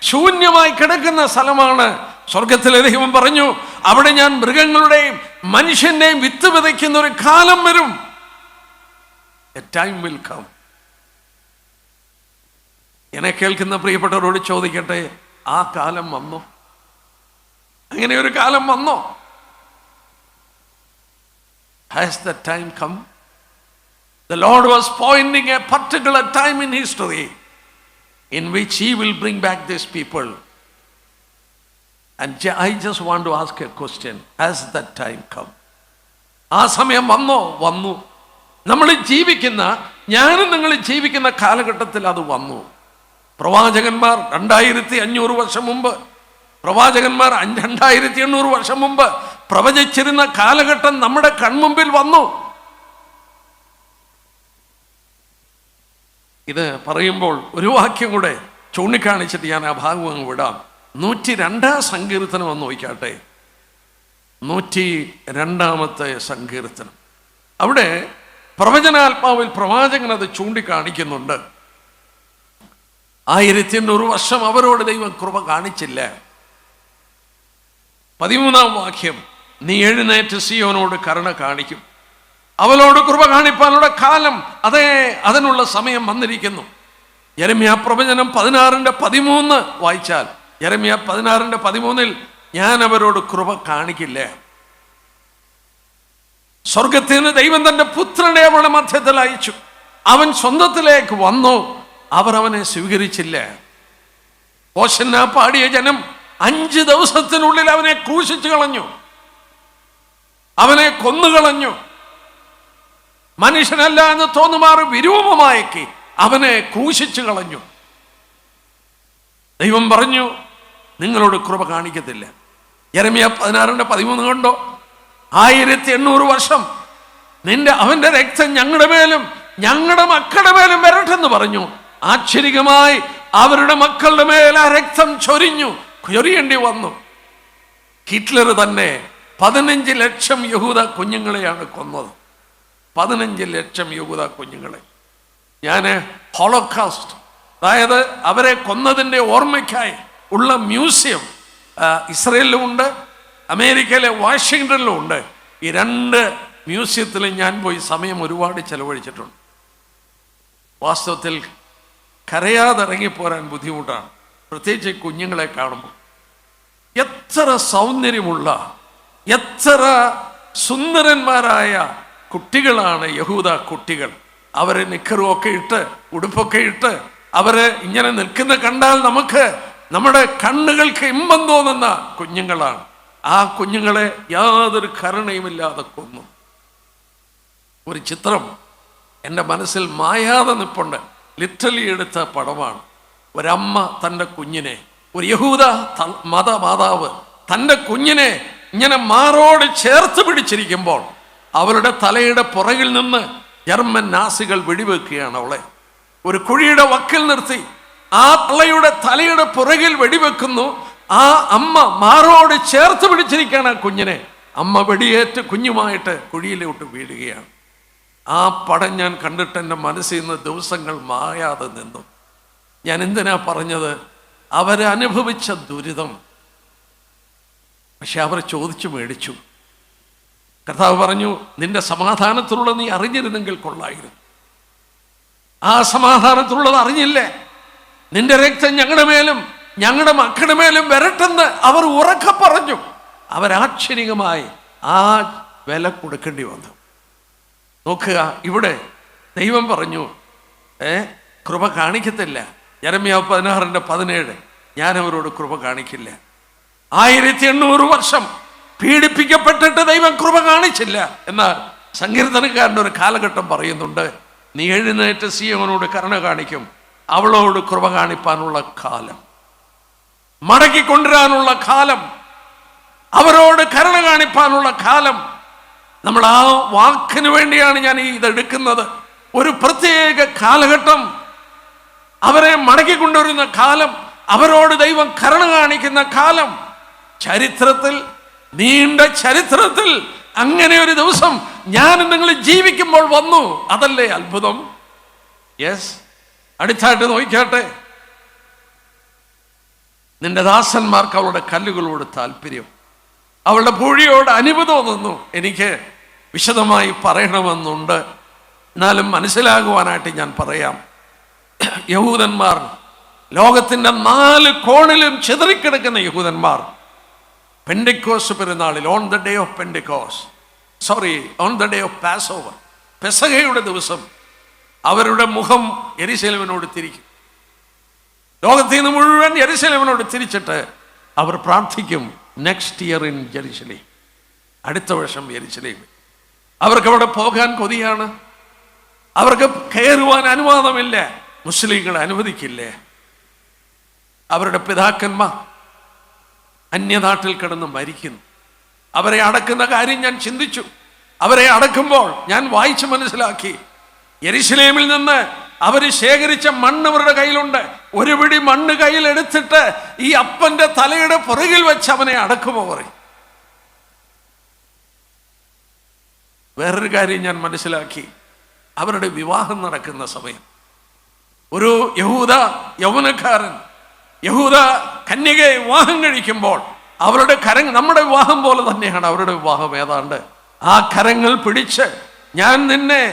B: ശൂന്യമായി കിടക്കുന്ന സ്ഥലമാണ്. സ്വർഗത്തിലെ ദൈവം പറഞ്ഞു, അവിടെ ഞാൻ മൃഗങ്ങളുടെയും മനുഷ്യന്റെയും വിത്ത് വിതയ്ക്കുന്ന ഒരു കാലം വരും. A time will come. എന്നെ കേൾക്കുന്ന പ്രിയപ്പെട്ടവരോട് ചോദിക്കട്ടെ, ആ കാലം വന്നോ? അങ്ങനെ ഒരു കാലം വന്നോ? Has the time come? The Lord was pointing a particular time in history in which He will bring back these people. And I just want to ask a question. Has that time come? ആ സമയം വന്നോ? വന്നു. നമ്മൾ ജീവിക്കുന്ന, ഞാനും നിങ്ങൾ ജീവിക്കുന്ന കാലഘട്ടത്തിൽ അത് വന്നു. പ്രവാചകന്മാർ 2500 വർഷം മുമ്പ്, പ്രവാചകന്മാർ 2800 വർഷം മുമ്പ് പ്രവചിച്ചിരുന്ന കാലഘട്ടം നമ്മുടെ കൺമുമ്പിൽ വന്നു. ഇത് പറയുമ്പോൾ ഒരു വാക്യം കൂടെ ചൂണ്ടിക്കാണിച്ചിട്ട് ഞാൻ ആ ഭാഗം അങ്ങ് വിടാം. 102 സങ്കീർത്തനം ഒന്ന് നോക്കിക്കാട്ടെ. 102 സങ്കീർത്തനം. അവിടെ പ്രവചനാത്മാവിൽ പ്രവാചകൻ അത് ചൂണ്ടിക്കാണിക്കുന്നുണ്ട്. 1800 വർഷം അവരോട് ദൈവം കൃപ കാണിച്ചില്ല. 13-ാം വാക്യം, നീ എഴുന്നേറ്റ് സിയോനോട് കരുണ കാണിക്കും, അവളോട് കൃപ കാണിപ്പാനുള്ള കാലം അതിനുള്ള സമയം വന്നിരിക്കുന്നു. യെരമ്യാ പ്രവചനം 16:13 വായിച്ചാൽ, യെരമ്യാ 16:13 ഞാൻ അവരോട് കൃപ കാണിക്കില്ല. സ്വർഗത്തിൽ നിന്ന് ദൈവം തന്റെ പുത്രനെ അവരുടെ മധ്യത്തിൽ അയച്ചു. അവൻ സ്വന്തത്തിലേക്ക് വന്നു, അവർ അവനെ സ്വീകരിച്ചില്ല. ഹോശന്ന പാടിയ ജനം 5 ദിവസത്തിനുള്ളിൽ അവനെ ക്രൂശിച്ചു കളഞ്ഞു, അവനെ കൊന്നുകളഞ്ഞു. മനുഷ്യനല്ല എന്ന് തോന്നുമാറ് വിരൂപമാക്കി അവനെ ക്രൂശിച്ചു കളഞ്ഞു. ദൈവം പറഞ്ഞു, നിങ്ങളോട് കൃപ കാണിക്കത്തില്ല. യെരമ്യാ 16:13 കണ്ടോ? 1800 വർഷം അവന്റെ രക്തം ഞങ്ങളുടെ മേലും ഞങ്ങളുടെ മക്കളുടെ മേലും വരട്ടെന്ന് പറഞ്ഞു. ആശ്ചര്യമായി അവരുടെ മക്കളുടെ മേൽ ആ രക്തം ചൊരിയേണ്ടി വന്നു. ഹിറ്റ്ലർ തന്നെ 15 ലക്ഷം യഹൂദ കുഞ്ഞുങ്ങളെയാണ് കൊന്നത്. 15 ലക്ഷം യഹൂദ കുഞ്ഞുങ്ങളെ. ഞാൻ ഹോളോകാസ്റ്റ്, അതായത് അവരെ കൊന്നതിൻ്റെ ഓർമ്മയ്ക്കായി ഉള്ള മ്യൂസിയം ഇസ്രയേലിലും ഉണ്ട്, അമേരിക്കയിലെ വാഷിങ്ടണിലും ഉണ്ട്. ഈ 2 മ്യൂസിയത്തിലും ഞാൻ പോയി സമയം ഒരുപാട് ചെലവഴിച്ചിട്ടുണ്ട്. വാസ്തവത്തിൽ കരയാതെ ഇറങ്ങിപ്പോരാൻ ബുദ്ധിമുട്ടാണ്, പ്രത്യേകിച്ച് കുഞ്ഞുങ്ങളെ കാണുമ്പോൾ. എത്ര സൗന്ദര്യമുള്ള, എത്ര സുന്ദരന്മാരായ കുട്ടികളാണ് യഹൂദ കുട്ടികൾ. അവരെ നിക്കറുമൊക്കെ ഇട്ട്, ഉടുപ്പൊക്കെ ഇട്ട് അവര് ഇങ്ങനെ നിൽക്കുന്ന കണ്ടാൽ നമ്മുടെ കണ്ണുകൾക്ക് ഇമ്പം തോന്നുന്ന കുഞ്ഞുങ്ങളാണ്. ആ കുഞ്ഞുങ്ങളെ യാതൊരു കരുണയുമില്ലാതെ കൊന്നു. ഒരു ചിത്രം എൻ്റെ മനസ്സിൽ മായാതെ നിൽപ്പുണ്ട്. ലിറ്ററലി എടുത്ത പടമാണ്. ഒരമ്മ തൻ്റെ കുഞ്ഞിനെ, ഒരു യഹൂദ മാതാവ് തൻ്റെ കുഞ്ഞിനെ ഇങ്ങനെ മാറോട് ചേർത്ത് പിടിച്ചിരിക്കുമ്പോൾ അവളുടെ തലയുടെ പുറകിൽ നിന്ന് ജർമ്മൻ നാസികൾ വെടിവെക്കുകയാണ് അവളെ. ഒരു കുഴിയുടെ വക്കിൽ നിർത്തി ആ തലയുടെ പുറകിൽ വെടിവെക്കുന്നു. ആ അമ്മ മാറോട് ചേർത്ത് പിടിച്ചിരിക്കുകയാണ് ആ കുഞ്ഞിനെ. അമ്മ വെടിയേറ്റ് കുഞ്ഞുമായിട്ട് കുഴിയിലോട്ട് വീഴുകയാണ്. ആ പടം ഞാൻ കണ്ടിട്ട് എൻ്റെ മനസ്സിൽ നിന്ന് ദിവസങ്ങൾ മായാതെ നിന്നു. ഞാൻ എന്തിനാ പറഞ്ഞത്? അവരനുഭവിച്ച ദുരിതം. പക്ഷെ അവർ ചോദിച്ചു മേടിച്ചു. കർത്താവ് പറഞ്ഞു, നിന്റെ സമാധാനത്തിലുള്ള നീ അറിഞ്ഞിരുന്നെങ്കിൽ കൊള്ളായിരുന്നു. ആ സമാധാനത്തിലുള്ളത് അറിഞ്ഞില്ലേ? നിന്റെ രക്തം ഞങ്ങളുടെ മേലും ഞങ്ങളുടെ മക്കളുടെ മേലും വരട്ടെന്ന് അവർ ഉറക്കെ പറഞ്ഞു. അവരാശ്ചര്യമായി ആ വില കൊടുക്കേണ്ടി വന്നു. നോക്കുക, ഇവിടെ ദൈവം പറഞ്ഞു കൃപ കാണിക്കത്തില്ല. യെരമ്യാ 16:17 ഞാൻ അവരോട് കൃപ കാണിക്കില്ല. 1800 വർഷം പീഡിപ്പിക്കപ്പെട്ടിട്ട് ദൈവം കൃപ കാണിച്ചില്ല. എന്നാൽ സങ്കീർത്തനക്കാരൻ്റെ ഒരു കാലഘട്ടം പറയുന്നുണ്ട്, നീ എഴുന്നേറ്റ് സിയോനോട് കരുണ കാണിക്കും, അവളോട് കൃപ കാണിപ്പാനുള്ള കാലം, മടക്കിക്കൊണ്ടുവരാനുള്ള കാലം, അവരോട് കരുണ കാണിപ്പാനുള്ള കാലം. നമ്മൾ ആ വാക്കിന് വേണ്ടിയാണ് ഞാൻ ഇതെടുക്കുന്നത്. ഒരു പ്രത്യേക കാലഘട്ടം, അവരെ മടക്കിക്കൊണ്ടുവരുന്ന കാലം, അവരോട് ദൈവം കരുണ കാണിക്കുന്ന കാലം. ചരിത്രത്തിൽ, നീണ്ട ചരിത്രത്തിൽ അങ്ങനെ ഒരു ദിവസം ഞാൻ നിങ്ങൾ ജീവിക്കുമ്പോൾ വന്നു. അതല്ലേ അത്ഭുതം? യെസ്. അടുത്തായിട്ട് നോക്കിക്കാട്ടെ. നിന്റെ ദാസന്മാർക്ക് അവളുടെ കല്ലുകളോട് താല്പര്യം, അവളുടെ പൂഴിയോട് അനുഭവം തോന്നുന്നു. എനിക്ക് വിശദമായി പറയണമെന്നുണ്ട്, എന്നാലും മനസ്സിലാകുവാനായിട്ട് ഞാൻ പറയാം. യഹൂദന്മാർ, ലോകത്തിൻ്റെ 4 കോണിലും ചിതറിക്കിടക്കുന്ന യഹൂദന്മാർ, പെന്തിക്കോസ്ത് പെരുന്നാളിൽ ഓൺ ദ ഡേ ഓഫ് പാസ്ഓവർ, പെസഹയുടെ ദിവസം അവരുടെ മുഖം യെരുശലേമിനോട് തിരിക്കും. ലോകത്തിൽ നിന്ന് മുഴുവൻ യെരുശലേമിനോട് തിരിച്ചിട്ട് അവർ പ്രാർത്ഥിക്കും, നെക്സ്റ്റ് ഇയർ ഇൻ ജെറുസലേം, അടുത്ത വർഷം യെരുശലേമിൽ. അവർക്ക് അവിടെ പോകാൻ കൊതിയാണ്, അവർക്ക് കയറുവാൻ അനുവാദമില്ല, മുസ്ലിങ്ങളെ അനുവദിക്കില്ലേ. അവരുടെ പിതാക്കന്മാർ അന്യനാട്ടിൽ കിടന്ന് മരിക്കുന്നു. അവരെ അടക്കുന്ന കാര്യം ഞാൻ ചിന്തിച്ചു. അവരെ അടക്കുമ്പോൾ ഞാൻ വായിച്ച് മനസ്സിലാക്കി, യെരുശലേമിൽ നിന്ന് അവര് ശേഖരിച്ച മണ്ണ് അവരുടെ കയ്യിലുണ്ട്. ഒരു പിടി മണ്ണ് കയ്യിൽ എടുത്തിട്ട് ഈ അപ്പന്റെ തലയുടെ പുറകിൽ വെച്ച് അവനെ അടക്കുമോ പറയും. വേറൊരു കാര്യം ഞാൻ മനസ്സിലാക്കി. അവരുടെ വിവാഹം നടക്കുന്ന സമയം ഒരു യഹൂദ യൗവനക്കാരൻ യഹൂദ കന്യകയെ വിവാഹം കഴിക്കുമ്പോൾ അവരുടെ കരങ്ങൾ നമ്മുടെ വിവാഹം പോലെ തന്നെയാണ് അവരുടെ വിവാഹം. ഏതാണ്ട് ആ കരങ്ങൾ പിടിച്ച് ഞാൻ നിന്നെ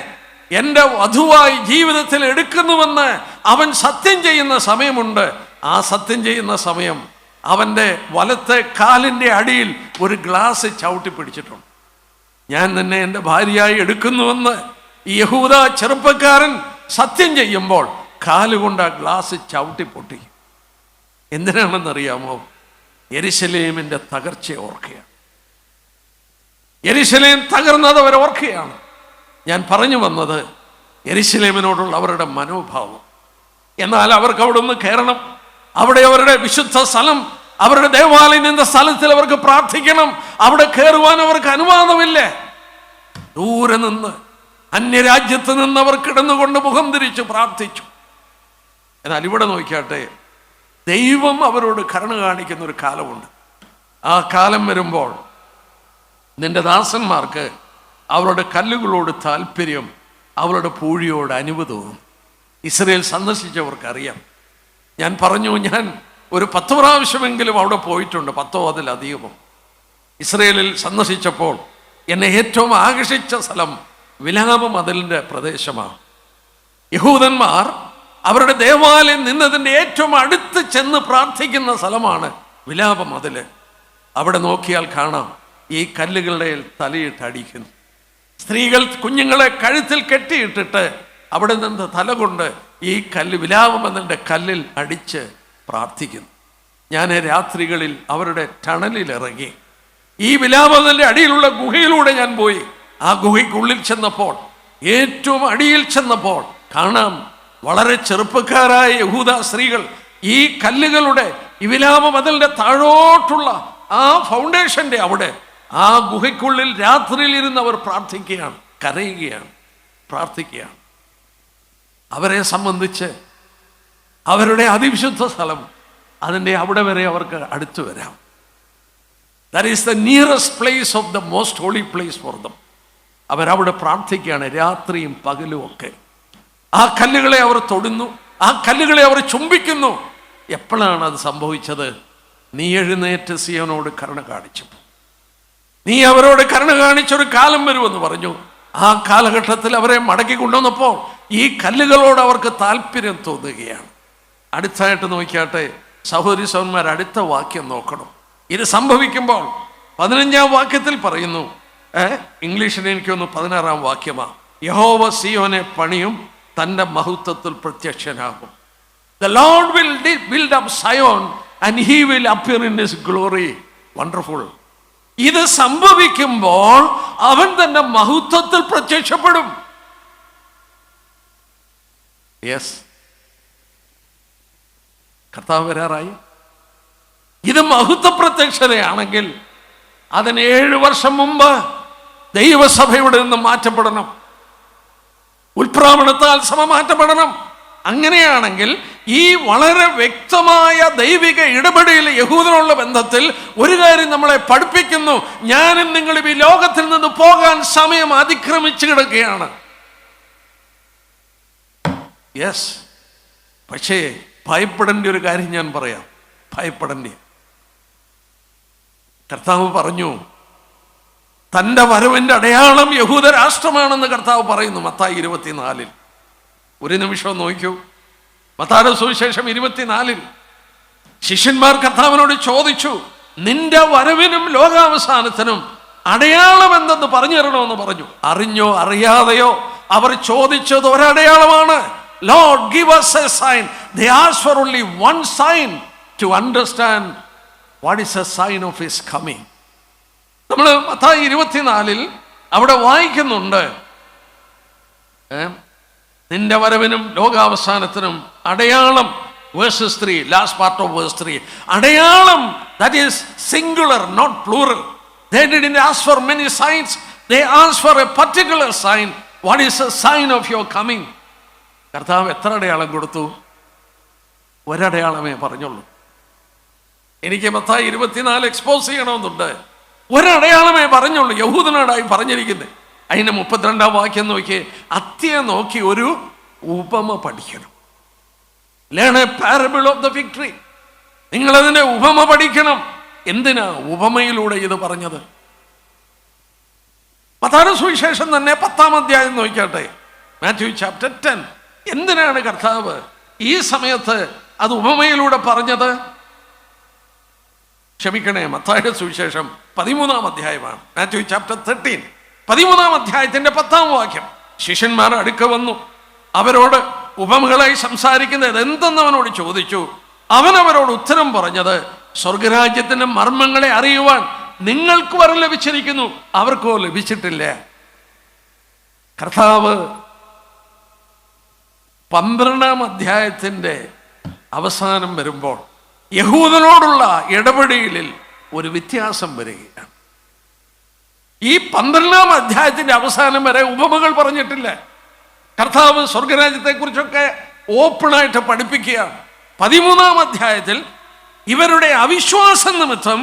B: എൻ്റെ വധുവായി ജീവിതത്തിൽ എടുക്കുന്നുവെന്ന് അവൻ സത്യം ചെയ്യുന്ന സമയമുണ്ട്. ആ സത്യം ചെയ്യുന്ന സമയം അവൻ്റെ വലത്തെ കാലിൻ്റെ അടിയിൽ ഒരു ഗ്ലാസ് ചവിട്ടി പിടിച്ചിട്ടുണ്ട്. ഞാൻ നിന്നെ എൻ്റെ ഭാര്യയായി എടുക്കുന്നുവെന്ന് ഈ യഹൂദ ചെറുപ്പക്കാരൻ സത്യം ചെയ്യുമ്പോൾ കാലുകൊണ്ട് ആ ഗ്ലാസ് ചവിട്ടി പൊട്ടി. എന്തിനാണെന്നറിയാമോ? യെരുശലേമിൻ്റെ തകർച്ചയെ ഓർക്കുകയാണ്. യെരുശലേം തകർന്നത് അവർ ഓർക്കുകയാണ്. ഞാൻ പറഞ്ഞു വന്നത് യെരുശലേമിനോടുള്ള അവരുടെ മനോഭാവം. എന്നാൽ അവർക്ക് അവിടെ ഒന്ന് കയറണം, അവിടെ അവരുടെ വിശുദ്ധ സ്ഥലം, അവരുടെ ദേവാലയം എന്ന സ്ഥലത്തിൽ അവർക്ക് പ്രാർത്ഥിക്കണം. അവിടെ കയറുവാൻ അവർക്ക് അനുവാദമില്ല. ദൂരെ നിന്ന് അന്യരാജ്യത്ത് നിന്ന് അവർ കിടന്നുകൊണ്ട് മുഖം തിരിച്ച് പ്രാർത്ഥിച്ചു. എന്നാൽ ഇവിടെ നോക്കിയാട്ടെ, ദൈവം അവരോട് കരുണ കാണിക്കുന്ന ഒരു കാലമുണ്ട്. ആ കാലം വരുമ്പോൾ നിന്റെ ദാസന്മാർക്ക് അവരുടെ കല്ലുകളോട് താല്പര്യം, അവരുടെ പൂഴിയോട് അനുവദവും. ഇസ്രയേൽ സന്ദർശിച്ചവർക്കറിയാം. ഞാൻ പറഞ്ഞു, ഞാൻ ഒരു 10 പ്രാവശ്യമെങ്കിലും അവിടെ പോയിട്ടുണ്ട്, 10 അതിലധികമോ. ഇസ്രയേലിൽ സന്ദർശിച്ചപ്പോൾ എന്നെ ഏറ്റവും ആകർഷിച്ച സ്ഥലം വിലാപ മതിലിൻ്റെ പ്രദേശമാണ്. യഹൂദന്മാർ അവരുടെ ദേവാലയം നിന്നതിൻ്റെ ഏറ്റവും അടുത്ത് ചെന്ന് പ്രാർത്ഥിക്കുന്ന സ്ഥലമാണ് വിലാപ മതിൽ. അവിടെ നോക്കിയാൽ കാണാം ഈ കല്ലുകളുടെ തലയിട്ട് അടിക്കുന്നു. സ്ത്രീകൾ കുഞ്ഞുങ്ങളെ കഴുത്തിൽ കെട്ടിയിട്ടിട്ട് അവിടെ നിന്ന് തല കൊണ്ട് ഈ കല്ല് വിലാപ മതിലിൻ്റെ കല്ലിൽ അടിച്ച് പ്രാർത്ഥിക്കുന്നു. ഞാൻ രാത്രികളിൽ അവരുടെ ടണലിൽ ഇറങ്ങി ഈ വിലാപ മതിലിൻ്റെ അടിയിലുള്ള ഗുഹയിലൂടെ ഞാൻ പോയി. ആ ഗുഹയ്ക്കുള്ളിൽ ചെന്നപ്പോൾ, ഏറ്റവും അടിയിൽ ചെന്നപ്പോൾ കാണാം വളരെ ചെറുപ്പക്കാരായ യഹൂദ സ്ത്രീകൾ ഈ കല്ലുകളുടെ ഈ വിലാപ മതിലിൻ്റെ താഴോട്ടുള്ള ആ ഫൗണ്ടേഷന്റെ അവിടെ ആ ഗുഹയ്ക്കുള്ളിൽ രാത്രിയിൽ ഇരുന്ന് അവർ പ്രാർത്ഥിക്കുകയാണ്, കരയുകയാണ്, പ്രാർത്ഥിക്കുകയാണ്. അവരെ സംബന്ധിച്ച് അവരുടെ അതിവിശുദ്ധ സ്ഥലം, അതിൻ്റെ അവിടെ വരെ അവർക്ക് അടുത്തു വരാം. That is the nearest place of the most holy place for them. അവരവിടെ പ്രാർത്ഥിക്കുകയാണ് രാത്രിയും പകലും ഒക്കെ. ആ കല്ലുകളെ അവർ തൊടുന്നു, ആ കല്ലുകളെ അവർ ചുംബിക്കുന്നു. എപ്പോഴാണ് അത് സംഭവിച്ചത്? നീ എഴുന്നേറ്റ് സിയോനോട് കരുണ കാണിച്ചു, നീ അവരോട് കരുണ കാണിച്ചൊരു കാലം വരുമെന്ന് പറഞ്ഞു. ആ കാലഘട്ടത്തിൽ അവരെ മടക്കി കൊണ്ടുവന്നപ്പോൾ ഈ കല്ലുകളോട് അവർക്ക് താല്പര്യം തോന്നുകയാണ്. അടുത്തായിട്ട് നോക്കിയാട്ടെ സഹോദരി സഹോദരന്മാർ, അടുത്ത വാക്യം നോക്കണം. ഇത് സംഭവിക്കുമ്പോൾ 15-ാം വാക്യത്തിൽ പറയുന്നു, ഇംഗ്ലീഷിൽ എനിക്കൊന്ന് 16-ാം വാക്യമാണ്. യഹോവ സിയോനെ പണിയും, തൻ്റെ മഹത്വത്തിൽ പ്രത്യക്ഷനാകും. The Lord will build up Zion and he will appear in his glory. Wonderful. ഇത് സംഭവിക്കുമ്പോൾ അവൻ തന്റെ മഹത്വത്തിൽ പ്രത്യക്ഷപ്പെടും. യെസ്, കർത്താവ് വരാറായി. ഇത് മഹത്വ പ്രത്യക്ഷതയാണെങ്കിൽ അതിന് 7 വർഷം മുമ്പ് ദൈവസഭയുടെ നിന്ന് മാറ്റപ്പെടണം, ഉൽപ്രാവണത്താൽ സഭ മാറ്റപ്പെടണം. അങ്ങനെയാണെങ്കിൽ ഈ വളരെ വ്യക്തമായ ദൈവിക ഇടപെടൽ യഹൂദനുള്ള ബന്ധത്തിൽ ഒരു കാര്യം നമ്മളെ പഠിപ്പിക്കുന്നു: ഞാനും നിങ്ങളും ഈ ലോകത്തിൽ നിന്ന് പോകാൻ സമയം അതിക്രമിച്ചു കിടക്കുകയാണ്. യെസ്, പക്ഷേ ഭയപ്പെടേണ്ട ഒരു കാര്യം ഞാൻ പറയാം. ഭയപ്പെടേണ്ട, കർത്താവ് പറഞ്ഞു തൻ്റെ വരവിൻ്റെ അടയാളം യഹൂദ രാഷ്ട്രമാണെന്ന് കർത്താവ് പറയുന്നു മത്തായി 24. ഒരു നിമിഷം നോക്കൂ, മത്തായിയുടെ സുവിശേഷം 24. ശിഷ്യന്മാർ കർത്താവിനോട് ചോദിച്ചു, നിന്റെ വരവിനും ലോകാവസാനത്തിനും അടയാളം എന്തെന്ന് പറഞ്ഞു തരണമെന്ന് പറഞ്ഞു. അറിഞ്ഞോ അറിയാതെയോ അവർ ചോദിച്ചത് ഒരടയാളമാണ്. Lord, give us a sign. They asked for only one sign to understand what is a sign of his coming. നമ്മൾ മത്തായി 24 അവിടെ വായിക്കുന്നുണ്ട്, നിന്റെ വരവിനും ലോകാവസാനത്തിനും അടയാളം. Verses 3, last part of verse 3. അടയാളം, that is singular, not plural. They didn't ask for many signs. They asked for a particular sign. What is a sign of your coming? കർത്താവ് എത്ര അടയാളം കൊടുത്തു? ഒരടയാളമേ പറഞ്ഞുള്ളൂ. എനിക്ക് മത്തായി 24 എക്സ്പോസ് ചെയ്യണമെന്നുണ്ട്. ഒരടയാളമേ പറഞ്ഞുള്ളൂ. യഹൂദനോടായി പറഞ്ഞിരിക്കുന്നത്. അതിന്റെ 32-ാം വാക്യം നോക്കി, അത്തിയെ നോക്കി ഒരു ഉപമ പഠിക്കണം. Learn a parable of the fig tree. നിങ്ങളതിന്റെ ഉപമ പഠിക്കണം. എന്തിനാ ഉപമയിലൂടെ ഇത് പറഞ്ഞത്? മത്തായിയുടെ സുവിശേഷം തന്നെ 10-ാം അധ്യായം നോക്കിയാട്ടെ, മാത്യു ചാപ്റ്റർ 10. എന്തിനാണ് കർത്താവ് ഈ സമയത്ത് അത് ഉപമയിലൂടെ പറഞ്ഞത്? ക്ഷമിക്കണേ, മത്തായിയുടെ സുവിശേഷം 13-ാം അധ്യായമാണ്. മാത്യു ചാപ്റ്റർ 13, 13-ാം അധ്യായത്തിന്റെ 10-ാം വാക്യം. ശിഷ്യന്മാർ അടുക്ക വന്നു, അവരോട് ഉപമകളായി സംസാരിക്കുന്നത് എന്തെന്ന് അവനോട് ചോദിച്ചു. അവൻ അവരോട് ഉത്തരം പറഞ്ഞത്, സ്വർഗരാജ്യത്തിന്റെ മർമ്മങ്ങളെ അറിയുവാൻ നിങ്ങൾക്ക് വരം ലഭിച്ചിരിക്കുന്നു, അവർക്കോ ലഭിച്ചിട്ടില്ല. കർത്താവ് 12-ാം അധ്യായത്തിന്റെ അവസാനം വരുമ്പോൾ യഹൂദനോടുള്ള ഇടപെടലിൽ ഒരു വ്യത്യാസം വരികയാണ്. ഈ 12-ാം അധ്യായത്തിന്റെ അവസാനം വരെ ഉപമകൾ പറഞ്ഞിട്ടില്ല. കർത്താവ് സ്വർഗരാജ്യത്തെക്കുറിച്ചൊക്കെ ഓപ്പണായിട്ട് പഠിപ്പിക്കുകയാണ്. 13-ാം അധ്യായത്തിൽ ഇവരുടെ അവിശ്വാസം നിമിത്തം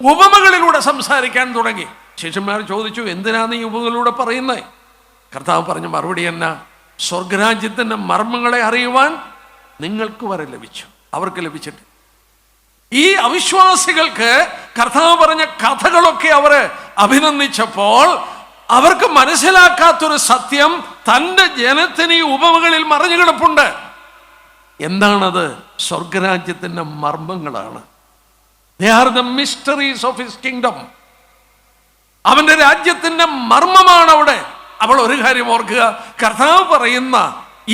B: ഉപമകളിലൂടെ സംസാരിക്കാൻ തുടങ്ങി. ശിഷ്യന്മാർ ചോദിച്ചു, എന്തിനാണ് ഈ ഉപമകളിലൂടെ പറയുന്നത്? കർത്താവ് പറഞ്ഞ മറുപടി എന്നാ? സ്വർഗരാജ്യത്തിന്റെ മർമ്മങ്ങളെ അറിയുവാൻ നിങ്ങൾക്ക് വരെ ലഭിച്ചു, അവർക്ക് ലഭിച്ചിട്ട്. ഈ അവിശ്വാസികൾക്ക് കർത്താവ് പറഞ്ഞ കഥകളൊക്കെ അവര് അഭിനന്ദിച്ചപ്പോൾ അവർക്ക് മനസ്സിലാക്കാത്തൊരു സത്യം തൻ്റെ ജനത്തിന് ഈ ഉപമകളിൽ മറഞ്ഞു കിടപ്പുണ്ട്. എന്താണത്? സ്വർഗരാജ്യത്തിന്റെ മർമ്മങ്ങളാണ്. They are the mysteries of his kingdom. അവന്റെ രാജ്യത്തിന്റെ മർമ്മമാണ് അവിടെ. അവൾ ഒരു കാര്യം ഓർക്കുക, കർത്താവ് പറയുന്ന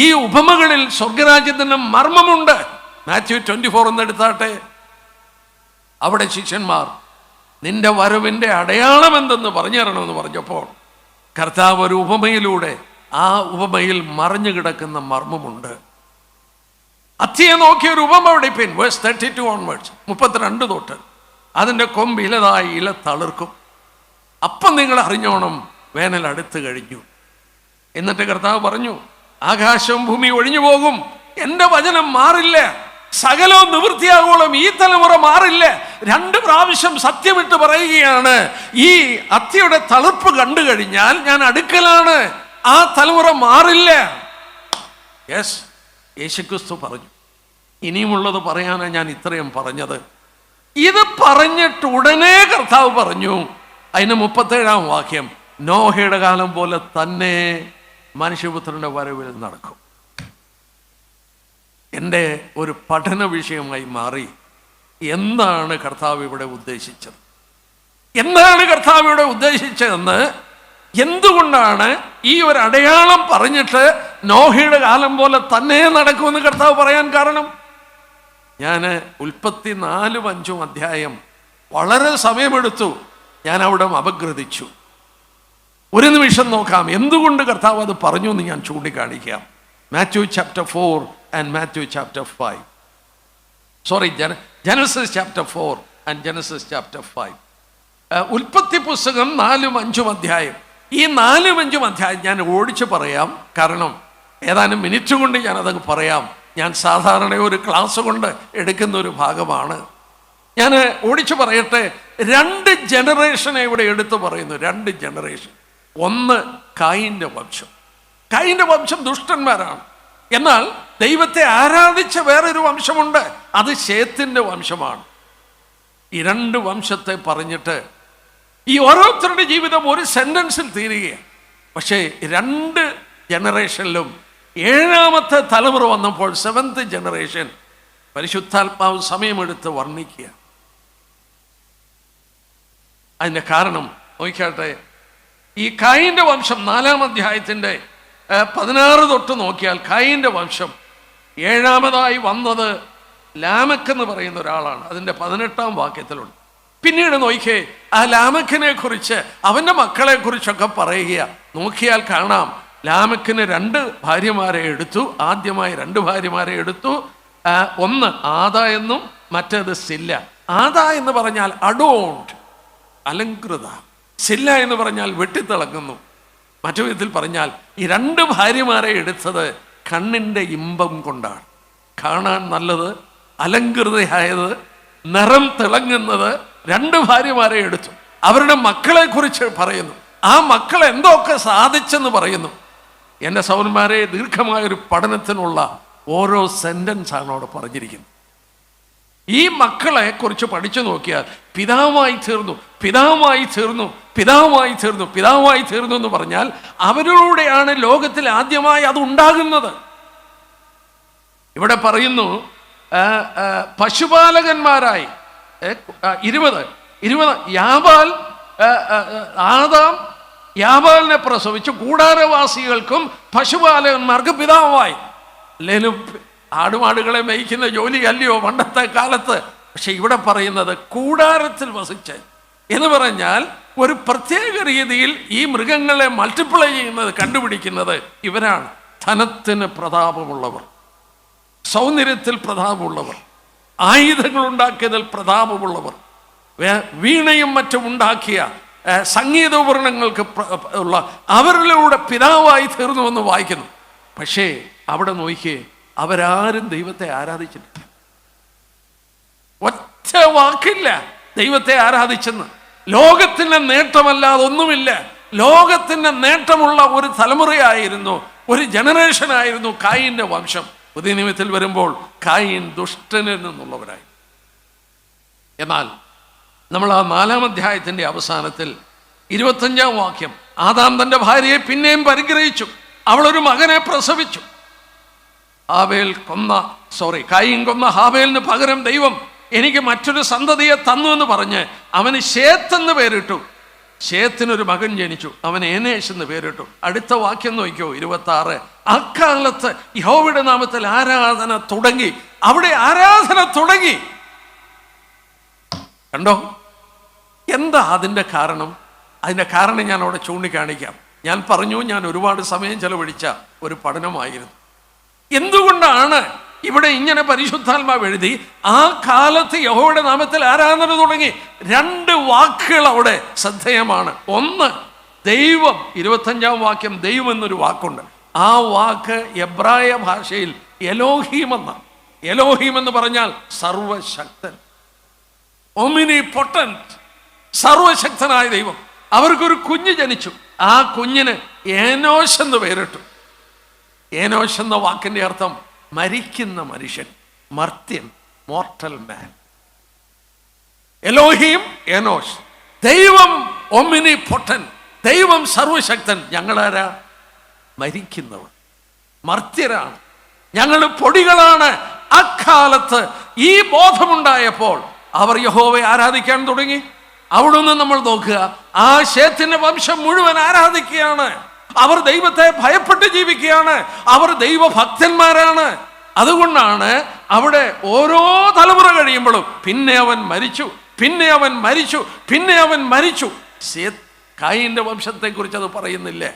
B: ഈ ഉപമകളിൽ സ്വർഗരാജ്യത്തിന്റെ മർമ്മമുണ്ട്. മാത്യു 24 എന്നെടുത്താട്ടെ. അവിടെ ശിഷ്യന്മാർ നിന്റെ വരവിന്റെ അടയാളം എന്തെന്ന് പറഞ്ഞു തരണമെന്ന് പറഞ്ഞപ്പോൾ കർത്താവ് ഒരു ഉപമയിലൂടെ ആ ഉപമയിൽ മറഞ്ഞു കിടക്കുന്ന മർമ്മമുണ്ട്. അത്തിയെ നോക്കിയ ഒരു ഉപമ പഠിപ്പിൻ. വേഴ്സ് 32 ഓൺവേർഡ്സ്, 32 തൊട്ട്. അതിൻ്റെ കൊമ്പ് ഇലതായി ഇല തളിർക്കും, അപ്പം നിങ്ങൾ അറിഞ്ഞോണം വേനൽ അടുത്ത് കഴിഞ്ഞു. എന്നിട്ട് കർത്താവ് പറഞ്ഞു, ആകാശവും ഭൂമി ഒഴിഞ്ഞു പോകും, എൻ്റെ വചനം മാറില്ല. സകലവും നിവൃത്തിയാകോളം ഈ തലമുറ മാറില്ല. 2 പ്രാവശ്യം സത്യമിട്ട് പറയുകയാണ്, ഈ അത്തിയുടെ തളിർപ്പ് കണ്ടു കഴിഞ്ഞാൽ ഞാൻ അടുക്കലാണ്, ആ തലമുറ മാറില്ല. യെസ്, യേശുക്രിസ്തു പറഞ്ഞു. ഇനിയുമുള്ളത് പറയാനാണ് ഞാൻ ഇത്രയും പറഞ്ഞത്. ഇത് പറഞ്ഞിട്ട് ഉടനെ കർത്താവ് പറഞ്ഞു, അതിന് 37-ാം വാക്യം, നോഹയുടെ കാലം പോലെ തന്നെ മനുഷ്യപുത്രന്റെ വരവിൽ നടക്കും. എൻ്റെ ഒരു പഠന വിഷയമായി മാറി. എന്താണ് കർത്താവ് ഇവിടെ ഉദ്ദേശിച്ചത്? എന്താണ് കർത്താവ് ഇവിടെ ഉദ്ദേശിച്ചതെന്ന്, എന്തുകൊണ്ടാണ് ഈ ഒരു അടയാളം പറഞ്ഞിട്ട് നോഹയുടെ കാലം പോലെ തന്നെ നടക്കുമെന്ന് കർത്താവ് പറയാൻ കാരണം? ഞാൻ ഉൽപ്പത്തി 4, 5 അധ്യായം വളരെ സമയമെടുത്തു. ഞാൻ അവിടെ അപഗ്രഥിച്ചു. ഒരു നിമിഷം നോക്കാം എന്തുകൊണ്ട് കർത്താവ് അത് പറഞ്ഞു എന്ന് ഞാൻ ചൂണ്ടിക്കാണിക്കാം. Matthew chapter 4 and Matthew chapter 5. Sorry, Genesis chapter 4 and Genesis chapter 5. ഉൽപ്പത്തി പുസ്തകം 4, 5 അധ്യായം. ഈ 4, 5 അധ്യായം ഞാൻ ഓടിച്ച് പറയാം, കാരണം ഏതാനും മിനിറ്റ് കൊണ്ട് ഞാൻ അതങ്ങ് പറയാം. ഞാൻ സാധാരണ ഒരു ക്ലാസ് കൊണ്ട് എടുക്കുന്ന ഒരു ഭാഗമാണ്. ഞാൻ ഓടിച്ചു പറയട്ടെ. 2 ജനറേഷനെ ഇവിടെ എടുത്തു പറയുന്നു. 2 ജനറേഷൻ. ഒന്ന് കായിന്റെ വംശം. കായിന്റെ വംശം ദുഷ്ടന്മാരാണ്. എന്നാൽ ദൈവത്തെ ആരാധിച്ച വേറൊരു വംശമുണ്ട്, അത് ശേത്തിന്റെ വംശമാണ്. ഈ 2 വംശത്തെ പറഞ്ഞിട്ട് ഈ ഓരോരുത്തരുടെ ജീവിതം ഒരു സെന്റൻസിൽ തീരുകയാണ്. പക്ഷേ 2 ജനറേഷനിലും 7ാമത്തെ തലമുറ വന്നപ്പോൾ 7th ജനറേഷൻ പരിശുദ്ധാത്മാവ് സമയമെടുത്ത് വർണ്ണിക്കുക. അതിൻ്റെ കാരണം നോക്കിയാട്ടെ. ഈ കായിന്റെ വംശം 4-ാം അധ്യായത്തിൻ്റെ 16 തൊട്ട് നോക്കിയാൽ കായിന്റെ വംശം 7ാമതായി വന്നത് ലാമക്ക് എന്ന് പറയുന്ന ഒരാളാണ്. അതിൻ്റെ 18-ാം വാക്യത്തിലുണ്ട്. പിന്നീട് നോക്കിയേ, ആ ലാമക്കിനെ കുറിച്ച് അവൻ്റെ മക്കളെ കുറിച്ചൊക്കെ പറയുക. നോക്കിയാൽ കാണാം, ലാമക്കിന് 2 ഭാര്യമാരെ എടുത്തു. ആദ്യമായി 2 ഭാര്യമാരെ എടുത്തു. ഒന്ന് ആദ എന്നും മറ്റേത് സില്ല. ആദ എന്ന് പറഞ്ഞാൽ അഡോൺഡ്, അലങ്കൃത. സില്ല എന്ന് പറഞ്ഞാൽ വെട്ടിത്തിളങ്ങുന്നു. മറ്റു വിധത്തിൽ പറഞ്ഞാൽ ഈ 2 ഭാര്യമാരെ എടുത്തത് കണ്ണിൻ്റെ ഇമ്പം കൊണ്ടാണ്. കാണാൻ നല്ലത്, അലങ്കൃതയായത്, നിറം തിളങ്ങുന്നത് 2 ഭാര്യമാരെ എടുത്തു. അവരുടെ മക്കളെ കുറിച്ച് പറയുന്നു. ആ മക്കൾ എന്തൊക്കെ സാധിച്ചെന്ന് പറയുന്നു. എൻ്റെ സഹോദരന്മാരെ, ദീർഘമായൊരു പഠനത്തിനുള്ള ഓരോ സെൻറ്റൻസാണ് അവിടെ പറഞ്ഞിരിക്കുന്നത്. ഈ മക്കളെ കുറിച്ച് പഠിച്ചു നോക്കിയാൽ പിതാവായി തീർന്നു, പിതാവായി തീർന്നു, പിതാവായി തീർന്നു, പിതാവായി തീർന്നു എന്ന് പറഞ്ഞാൽ അവരിലൂടെയാണ് ലോകത്തിൽ ആദ്യമായി അത് ഉണ്ടാകുന്നത്. ഇവിടെ പറയുന്നു പശുപാലകന്മാരായി 20 യാബാൽ ആദാം യാബാലിനെ പ്രസവിച്ചു കൂടാരവാസികൾക്കും പശുപാലകന്മാർക്ക് പിതാവായി. അല്ലേലും ആടുമാടുകളെ മേയ്ക്കുന്ന ജോലി അല്ലയോ പണ്ടത്തെ കാലത്ത്. പക്ഷെ ഇവിടെ പറയുന്നത് കൂടാരത്തിൽ വസിച്ച് എന്ന് പറഞ്ഞാൽ ഒരു പ്രത്യേക രീതിയിൽ ഈ മൃഗങ്ങളെ മൾട്ടിപ്ലൈ ചെയ്യുന്നത് കണ്ടുപിടിക്കുന്നത് ഇവരാണ്. ധനത്തിന് പ്രതാപമുള്ളവർ, സൗന്ദര്യത്തിൽ പ്രതാപമുള്ളവർ, ആയുധങ്ങൾ ഉണ്ടാക്കിയതിൽ പ്രതാപമുള്ളവർ, വീണയും മറ്റും ഉണ്ടാക്കിയ സംഗീത ഉപകരണങ്ങൾക്ക് ഉള്ള അവരിലൂടെ പിതാവായി തീർന്നുവെന്ന് വായിക്കുന്നു. പക്ഷേ അവിടെ നോക്കിയേ, അവരാരും ദൈവത്തെ ആരാധിച്ചിട്ടില്ല. ഒറ്റ വാക്കില്ല ദൈവത്തെ ആരാധിച്ചെന്ന്. ലോകത്തിൻ്റെ നേട്ടമല്ലാതെ ഒന്നുമില്ല. ലോകത്തിൻ്റെ നേട്ടമുള്ള ഒരു തലമുറയായിരുന്നു, ഒരു ജനറേഷനായിരുന്നു കായീൻ്റെ വംശം. പുതിയ നിയമത്തിൽ വരുമ്പോൾ കായീൻ ദുഷ്ടനിൽ നിന്നുള്ളവരായി. എന്നാൽ നമ്മൾ ആ 4-ാം അധ്യായത്തിൻ്റെ അവസാനത്തിൽ 25-ാം വാക്യം, ആദാം തൻ്റെ ഭാര്യയെ പിന്നെയും പരിഗ്രഹിച്ചു, അവളൊരു മകനെ പ്രസവിച്ചു. കായീൻ കൊന്ന ഹാബേലിന് പകരം ദൈവം എനിക്ക് മറ്റൊരു സന്തതിയെ തന്നു എന്ന് പറഞ്ഞ് അവന് ശേത്ത് എന്ന് പേരിട്ടു. ശേത്തിനൊരു മകൻ ജനിച്ചു, അവൻ ഏനേഷ് എന്ന് പേരിട്ടു. അടുത്ത വാക്യം നോക്കിയോ, 26. അക്കാലത്ത് യഹോവയുടെ നാമത്തിൽ ആരാധന തുടങ്ങി. അവിടെ ആരാധന തുടങ്ങി. കണ്ടോ? എന്താ അതിൻ്റെ കാരണം? അതിൻ്റെ കാരണം ഞാൻ അവിടെ ചൂണ്ടിക്കാണിക്കാം. ഞാൻ പറഞ്ഞു, ഞാൻ ഒരുപാട് സമയം ചെലവഴിച്ച ഒരു പഠനമായിരുന്നു. എന്തുകൊണ്ടാണ് ഇവിടെ ഇങ്ങനെ പരിശുദ്ധാത്മാവ് എഴുതി ആ കാലത്ത് യഹോവയുടെ നാമത്തിൽ ആരാധന തുടങ്ങി? 2 വാക്കുകൾ അവിടെ ശ്രദ്ധേയമാണ്. ഒന്ന്, ദൈവം. 25-ാം വാക്യം, ദൈവം എന്നൊരു വാക്കുണ്ട്. ആ വാക്ക് എബ്രായ ഭാഷയിൽ എലോഹീം എന്നാണ്. എലോഹീം എന്ന് പറഞ്ഞാൽ സർവശക്തൻ, ഒമിനി പൊട്ടന്റ്, സർവശക്തനായ ദൈവം. അവർക്കൊരു കുഞ്ഞ് ജനിച്ചു. ആ കുഞ്ഞിന് ഏനോശ് എന്ന് പേരിട്ടു. ഏനോശ് എന്ന വാക്കിന്റെ അർത്ഥം മരിക്കുന്ന മനുഷ്യൻ, മർത്യൻ, മോർട്ടൽ മാൻ. Elohim, Enosh. ദൈവം ഒമിനി പൊട്ടൻ, ദൈവം സർവശക്തൻ. ഞങ്ങളാരാ? മരിക്കുന്നവർ, മർത്യരാണ്, ഞങ്ങൾ പൊടികളാണ്. അക്കാലത്ത് ഈ ബോധമുണ്ടായപ്പോൾ അവർ യഹോവയെ ആരാധിക്കാൻ തുടങ്ങി. അവിടുന്ന് നമ്മൾ നോക്കുക, ആ ശേത്തിന്റെ വംശം മുഴുവൻ ആരാധിക്കുകയാണ്. അവർ ദൈവത്തെ ഭയപ്പെട്ട് ജീവിക്കുകയാണ്. അവർ ദൈവഭക്തന്മാരാണ്. അതുകൊണ്ടാണ് അവിടെ ഓരോ തലമുറ കഴിയുമ്പോഴും പിന്നെ അവൻ മരിച്ചു, പിന്നെ അവൻ മരിച്ചു, പിന്നെ അവൻ മരിച്ചു. കായീന്റെ വംശത്തെ കുറിച്ച് അത് പറയുന്നില്ലേ?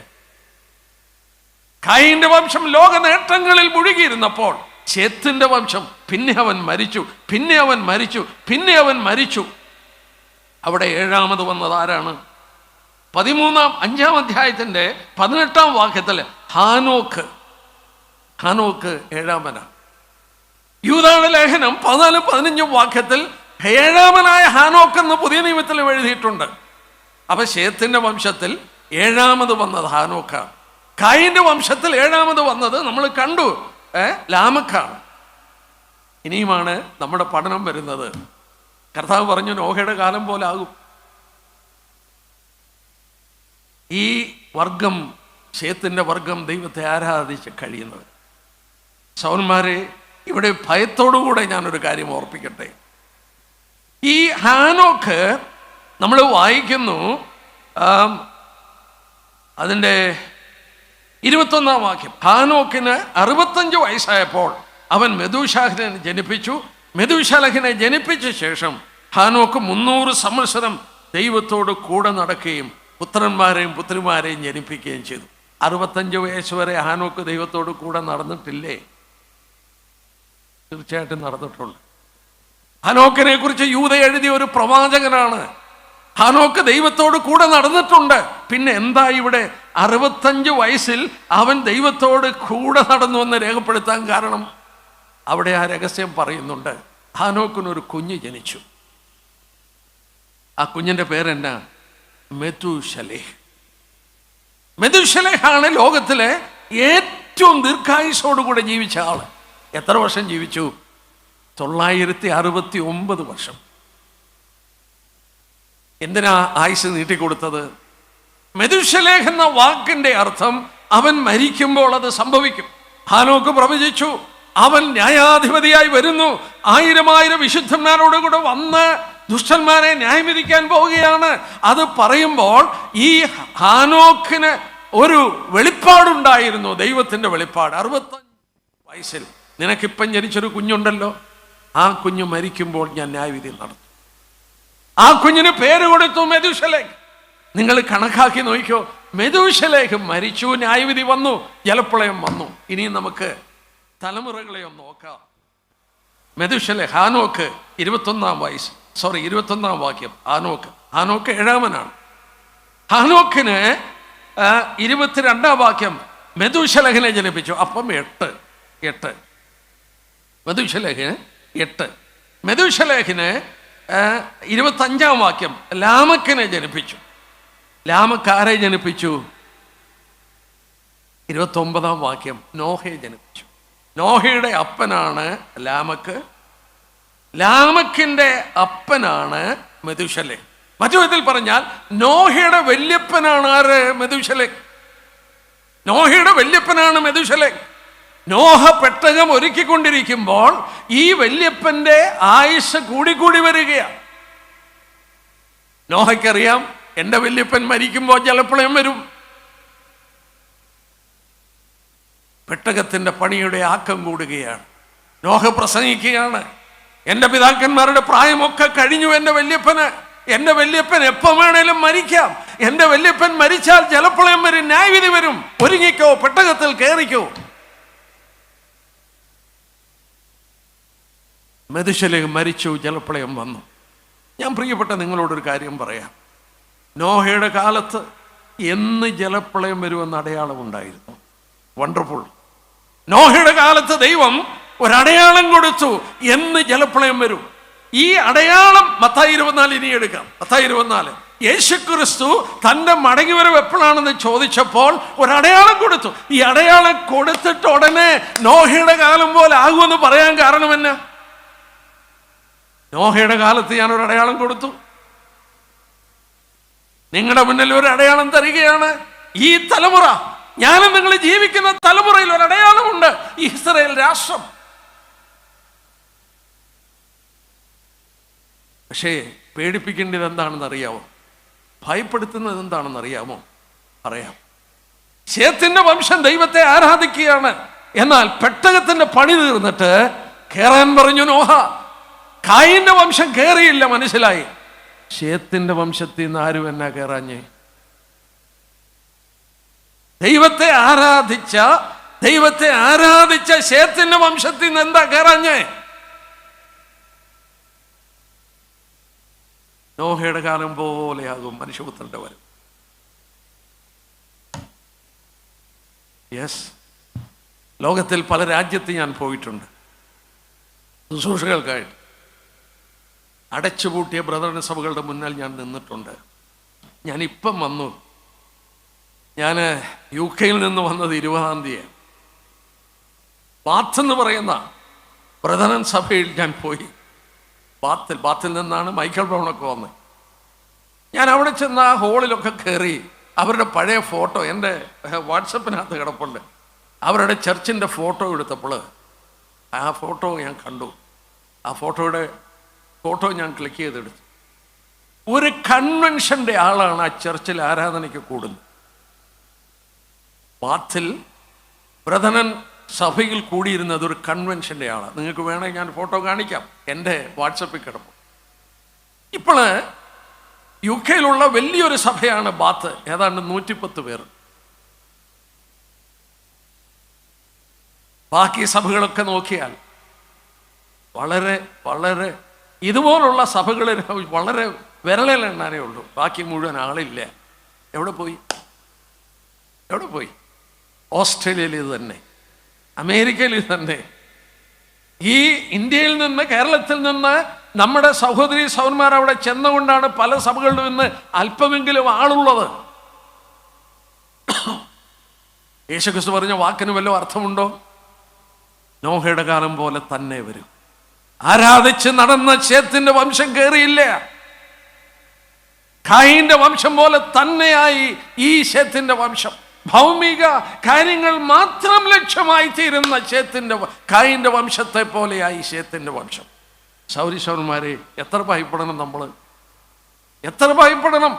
B: കായീന്റെ വംശം ലോക നേട്ടങ്ങളിൽ മുഴുകിയിരുന്നപ്പോൾ ശേത്തിന്റെ വംശം പിന്നെ അവൻ മരിച്ചു, പിന്നെ അവൻ മരിച്ചു, പിന്നെ അവൻ മരിച്ചു. അവിടെ 7ാമത് വന്നത് ആരാണ്? 5-ാം അധ്യായത്തിന്റെ 18-ാം വാക്യത്തിൽ ഹാനോക്ക്. ഹാനോക്ക് 7ാമനാണ്. യൂദായുടെ ലേഖനം 14-15 വാക്യത്തിൽ 7ാമനായ ഹാനോക്ക് എന്ന് പുതിയ നിയമത്തിൽ എഴുതിയിട്ടുണ്ട്. അപ്പൊ ശേത്തിന്റെ വംശത്തിൽ 7ാമത് വന്നത് ഹാനോക്കാണ്. കായീന്റെ വംശത്തിൽ 7ാമത് വന്നത് നമ്മൾ കണ്ടു, ലാമക്കാണ്. ഇനിയുമാണ് നമ്മുടെ പഠനം വരുന്നത്. കർത്താവ് പറഞ്ഞു, നോഹയുടെ കാലം പോലെ ആകും. ഈ വർഗം, ശേത്തിന്റെ വർഗം ദൈവത്തെ ആരാധിച്ച് കഴിയുന്നത്. സൗന്മാരെ, ഇവിടെ ഭയത്തോടുകൂടെ ഞാനൊരു കാര്യം ഓർപ്പിക്കട്ടെ. ഈ ഹാനോക്ക് നമ്മൾ വായിക്കുന്നു, അതിൻ്റെ 21-ാം വാക്യം. ഹാനോക്കിന് 65 വയസ്സായപ്പോൾ അവൻ മെഥൂശാലഹിനെ ജനിപ്പിച്ചു. മെഥൂശാലഹിനെ ജനിപ്പിച്ച ശേഷം ഹാനോക്ക് 300 സംവത്സരം ദൈവത്തോട് കൂടെ നടക്കുകയും പുത്രന്മാരെയും പുത്രിമാരെയും ജനിപ്പിക്കുകയും ചെയ്തു. 65 വയസ്സ് വരെ ഹാനോക്ക് ദൈവത്തോട് കൂടെ നടന്നിട്ടില്ലേ? തീർച്ചയായിട്ടും നടന്നിട്ടുണ്ട്. ഹാനോക്കിനെ കുറിച്ച് യൂദ എഴുതിയ ഒരു പ്രവാചകനാണ്. ഹാനോക്ക് ദൈവത്തോട് കൂടെ നടന്നിട്ടുണ്ട്. പിന്നെ എന്താ ഇവിടെ 65 വയസ്സിൽ അവൻ ദൈവത്തോട് കൂടെ നടന്നു എന്ന് രേഖപ്പെടുത്താൻ കാരണം? അവിടെ ആ രഹസ്യം പറയുന്നുണ്ട്. ഹാനോക്കിനൊരു കുഞ്ഞ് ജനിച്ചു. ആ കുഞ്ഞിന്റെ പേരെന്നാ? മെഥൂശലേഹ്. മെഥൂശലേഹാണ് ലോകത്തിലെ ഏറ്റവും ദീർഘായുസോടുകൂടെ ജീവിച്ച ആള്. എത്ര വർഷം ജീവിച്ചു? 969 വർഷം. എന്തിനാ ആയുസ് നീട്ടിക്കൊടുത്തത്? മെഥൂശലേഹ് എന്ന വാക്കിന്റെ അർത്ഥം അവൻ മരിക്കുമ്പോൾ അത് സംഭവിക്കും. ഹാനോക്ക് പ്രവചിച്ചു, അവൻ ന്യായാധിപതിയായി വരുന്നു, 1000 വിശുദ്ധന്മാരോട് കൂടെ വന്ന് ദുഷ്ടന്മാരെ ന്യായം വിധിക്കാൻ പോവുകയാണ്. അത് പറയുമ്പോൾ ഈ ഹാനോക്കിന് ഒരു വെളിപ്പാടുണ്ടായിരുന്നു, ദൈവത്തിന്റെ വെളിപ്പാട്. 65 വയസ്സിൽ നിനക്കിപ്പം ജനിച്ചൊരു കുഞ്ഞുണ്ടല്ലോ, ആ കുഞ്ഞ് മരിക്കുമ്പോൾ ഞാൻ ന്യായവിധി നടത്തും. ആ കുഞ്ഞിന് പേര് കൊടുത്തു മെഥൂശലേഹ്. നിങ്ങൾ കണക്കാക്കി നോക്കിക്കോ, മെഥൂശലേഹ് മരിച്ചു, ന്യായവിധി വന്നു, ജലപ്രളയം വന്നു. ഇനി നമുക്ക് തലമുറകളെ ഒന്ന് നോക്കാം. മെഥൂശലേഹ്, ഹാനോക്ക് 21 വാക്യം. ഹാനോക്ക് 7-മനാണ്. ഹാനോക്കിന് 22 വാക്യം മെഥൂശലേഹിനെ ജനിപ്പിച്ചു. അപ്പം 8. മെഥൂശലേഹിന് 8. മെഥൂശലേഹിന് 25 വാക്യം ലാമക്കിനെ ജനിപ്പിച്ചു. ലാമക്ക് ആരെ ജനിപ്പിച്ചു? 29 വാക്യം നോഹയെ ജനിപ്പിച്ചു. നോഹയുടെ അപ്പനാണ് ലാമക്ക്. ലാമക്കിന്റെ അപ്പനാണ് മെഥൂശലേഹ്. മറ്റു വിധത്തിൽ പറഞ്ഞാൽ നോഹയുടെ വല്യപ്പനാണ് ആര്? മെഥൂശലേഹ്. നോഹയുടെ വല്യപ്പനാണ് മെഥൂശലേഹ്. നോഹ പെട്ടകം ഒരുക്കിക്കൊണ്ടിരിക്കുമ്പോൾ ഈ വല്യപ്പന്റെ ആയുസ് കൂടിക്കൂടി വരികയാണ്. നോഹയ്ക്കറിയാം, എന്റെ വല്യപ്പൻ മരിക്കുമ്പോൾ ജലപ്രളയം വരും. പെട്ടകത്തിന്റെ പണിയുടെ ആക്കം കൂടുകയാണ്. നോഹ പ്രസംഗിക്കുകയാണ്, എൻ്റെ പിതാക്കന്മാരുടെ പ്രായമൊക്കെ കഴിഞ്ഞു. എൻ്റെ വല്യപ്പൻ എപ്പം വേണേലും മരിക്കാം. എൻ്റെ വല്യപ്പൻ മരിച്ചാൽ ജലപ്രളയം വരും, ന്യായവിധി വരും. ഒരുങ്ങിക്കോ, പെട്ടകത്തിൽ കയറിക്കോ. മെഥൂശലേഹ് മരിച്ചു, ജലപ്രളയം വന്നു. ഞാൻ പ്രിയപ്പെട്ട നിങ്ങളോടൊരു കാര്യം പറയാം. നോഹയുടെ കാലത്ത് എന്ന് ജലപ്രളയം വരുമെന്ന് അടയാളം ഉണ്ടായിരുന്നു. വണ്ടർഫുൾ. നോഹയുടെ കാലത്ത് ദൈവം ഒരടയാളം കൊടുത്തു, എന്ന് ജലപ്രളയം വരും. ഈ അടയാളം മത്തായി 24 ഇനി എടുക്കാം. മത്തായി 24 യേശുക്രിസ്തു തൻ്റെ മടങ്ങിവരവ് എപ്പോഴാണെന്ന് ചോദിച്ചപ്പോൾ ഒരടയാളം കൊടുത്തു. ഈ അടയാളം കൊടുത്തിട്ട് ഉടനെ നോഹയുടെ കാലം പോലെ ആകുമെന്ന് പറയാൻ കാരണം എന്നാ? നോഹയുടെ കാലത്ത് ഞാൻ ഒരു അടയാളം കൊടുത്തു, നിങ്ങളുടെ മുന്നിൽ ഒരു അടയാളം തരികയാണ്. ഈ തലമുറ, ഞാനും നിങ്ങൾ ജീവിക്കുന്ന തലമുറയിൽ ഒരു അടയാളമുണ്ട്, ഇസ്രായേൽ രാഷ്ട്രം. പക്ഷേ പേടിപ്പിക്കേണ്ടത് എന്താണെന്ന് അറിയാമോ? ഭയപ്പെടുത്തുന്നത് എന്താണെന്ന് അറിയാമോ? പറയാം. ശേത്തിന്റെ വംശം ദൈവത്തെ ആരാധിക്കുകയാണ്. എന്നാൽ പെട്ടകത്തിന്റെ പണി തീർന്നിട്ട് കേറാൻ പറഞ്ഞു നോഹ. കായിന്റെ വംശം കേറിയില്ല, മനസ്സിലായി. ശേത്തിന്റെ വംശത്തിൽ നിന്ന് ആരും എന്നാ കേറാഞ്ഞേ? ദൈവത്തെ ആരാധിച്ച ശേത്തിന്റെ വംശത്തിൽ നിന്ന് എന്താ കേറാഞ്ഞേ? നോഹയുടെ കാലം പോലെയാകും മനുഷ്യപുത്രന്റെ വരും. യെസ്, ലോകത്തിൽ പല രാജ്യത്ത് ഞാൻ പോയിട്ടുണ്ട് ശുശ്രൂഷകൾക്കായിട്ട്. അടച്ചുപൂട്ടിയ ബ്രദറിന് സഭകളുടെ മുന്നിൽ ഞാൻ നിന്നിട്ടുണ്ട്. ഞാനിപ്പം വന്നു. ഞാൻ UK നിന്ന് വന്നത് 20-ാം തീയതി. ബാത്ത് എന്ന് പറയുന്ന ബ്രദറൻ സഭയിൽ ഞാൻ പോയി. ബാത്തിൽ നിന്നാണ് മൈക്കൽ ബ്രൗണൊക്കെ വന്നത്. ഞാൻ അവിടെ ചെന്ന ആ ഹോളിലൊക്കെ കയറി അവരുടെ പഴയ ഫോട്ടോ എൻ്റെ വാട്സപ്പിനകത്ത് കിടപ്പുണ്ട്. അവരുടെ ചർച്ചിൻ്റെ ഫോട്ടോ എടുത്തപ്പോൾ ആ ഫോട്ടോ ഞാൻ കണ്ടു. ആ ഫോട്ടോ ഞാൻ ക്ലിക്ക് ചെയ്തെടുത്തു. ഒരു കൺവെൻഷൻ്റെ ആളാണ് ആ ചർച്ചിൽ ആരാധനയ്ക്ക് കൂടുന്നത്. ബാത്തിൽ ബ്രദറൻ സഭയിൽ കൂടിയിരുന്നത് ഒരു കൺവെൻഷൻ്റെ ആളാണ്. നിങ്ങൾക്ക് വേണമെങ്കിൽ ഞാൻ ഫോട്ടോ കാണിക്കാം, എൻ്റെ വാട്സപ്പിൽ കിടക്കും. ഇപ്പോൾ UK വലിയൊരു സഭയാണ് ബാത്ത്, ഏതാണ്ട് 110 പേർ. ബാക്കി സഭകളൊക്കെ നോക്കിയാൽ വളരെ വളരെ ഇതുപോലുള്ള സഭകളിൽ വളരെ വിരളിൽ എണ്ണാനേ ഉള്ളൂ, ബാക്കി മുഴുവൻ ആളില്ല. എവിടെ പോയി? ഓസ്ട്രേലിയയിൽ ഇത് തന്നെ, അമേരിക്കയിൽ ഇത് തന്നെ. ഈ ഇന്ത്യയിൽ നിന്ന്, കേരളത്തിൽ നിന്ന് നമ്മുടെ സഹോദരി സഹോദരന്മാർ അവിടെ ചെന്നുകൊണ്ടാണ് പല സഭകളിലും ഇന്ന് അല്പമെങ്കിലും ആളുള്ളത്. യേശുക്രിസ്തു പറഞ്ഞ വാക്കിന് വല്ല അർത്ഥമുണ്ടോ? നോഹയുടെ കാലം പോലെ തന്നെ വരും. ആരാധിച്ച് നടന്ന ശേത്തിന്റെ വംശം കയറിയില്ല. കായീന്റെ വംശം പോലെ തന്നെയായി ഈ ശേത്തിന്റെ വംശം. ഭൗമിക കാര്യങ്ങൾ മാത്രം ലക്ഷ്യമായി തീരുന്ന കായീന്റെ വംശത്തെ പോലെയായി ശേത്തിന്റെ വംശം. സൗരിശവന്മാരെ, എത്ര ഭയപ്പെടണം നമ്മൾ, എത്ര ഭയപ്പെടണം.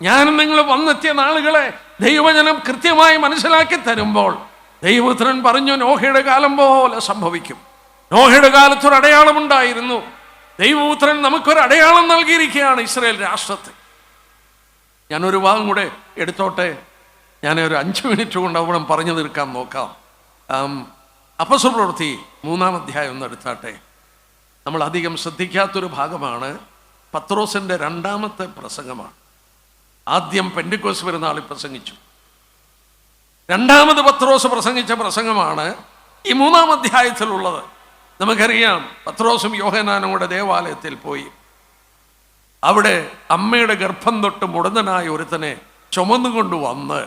B: ഞാനും നിങ്ങൾ വന്നെത്തിയ നാളുകളെ ദൈവജനം കൃത്യമായി മനസ്സിലാക്കി തരുമ്പോൾ ദൈവപുത്രൻ പറഞ്ഞു, നോഹയുടെ കാലം പോലെ സംഭവിക്കും. നോഹയുടെ കാലത്തൊരു അടയാളമുണ്ടായിരുന്നു. ദൈവപുത്രൻ നമുക്കൊരു അടയാളം നൽകിയിരിക്കുകയാണ് ഇസ്രായേൽ രാഷ്ട്രത്തെ. ഞാനൊരു ഭാഗം കൂടെ എടുത്തോട്ടെ, ഞാനൊരു 5 മിനിറ്റ് കൊണ്ട് അവിടെ പറഞ്ഞു തീർക്കാൻ നോക്കാം. അപ്പോസ്തലപ്രവൃത്തി 3-ാം അധ്യായം ഒന്ന് എടുത്താട്ടെ. നമ്മൾ അധികം ശ്രദ്ധിക്കാത്തൊരു ഭാഗമാണ്. പത്രോസിൻ്റെ 2ാമത്തെ പ്രസംഗമാണ്. ആദ്യം പെന്തിക്കോസ്ത് പെരുന്നാളിൽ പ്രസംഗിച്ചു. 2ാമത് പത്രോസ് പ്രസംഗിച്ച പ്രസംഗമാണ് ഈ 3-ാം അധ്യായത്തിലുള്ളത്. നമുക്കറിയാം, പത്രോസും യോഹന്നാനും കൂടെ ദേവാലയത്തിൽ പോയി. അവിടെ അമ്മയുടെ ഗർഭം തൊട്ട് മുടന്തനായ ഒരുത്തനെ ചുമന്നുകൊണ്ട് വന്ന്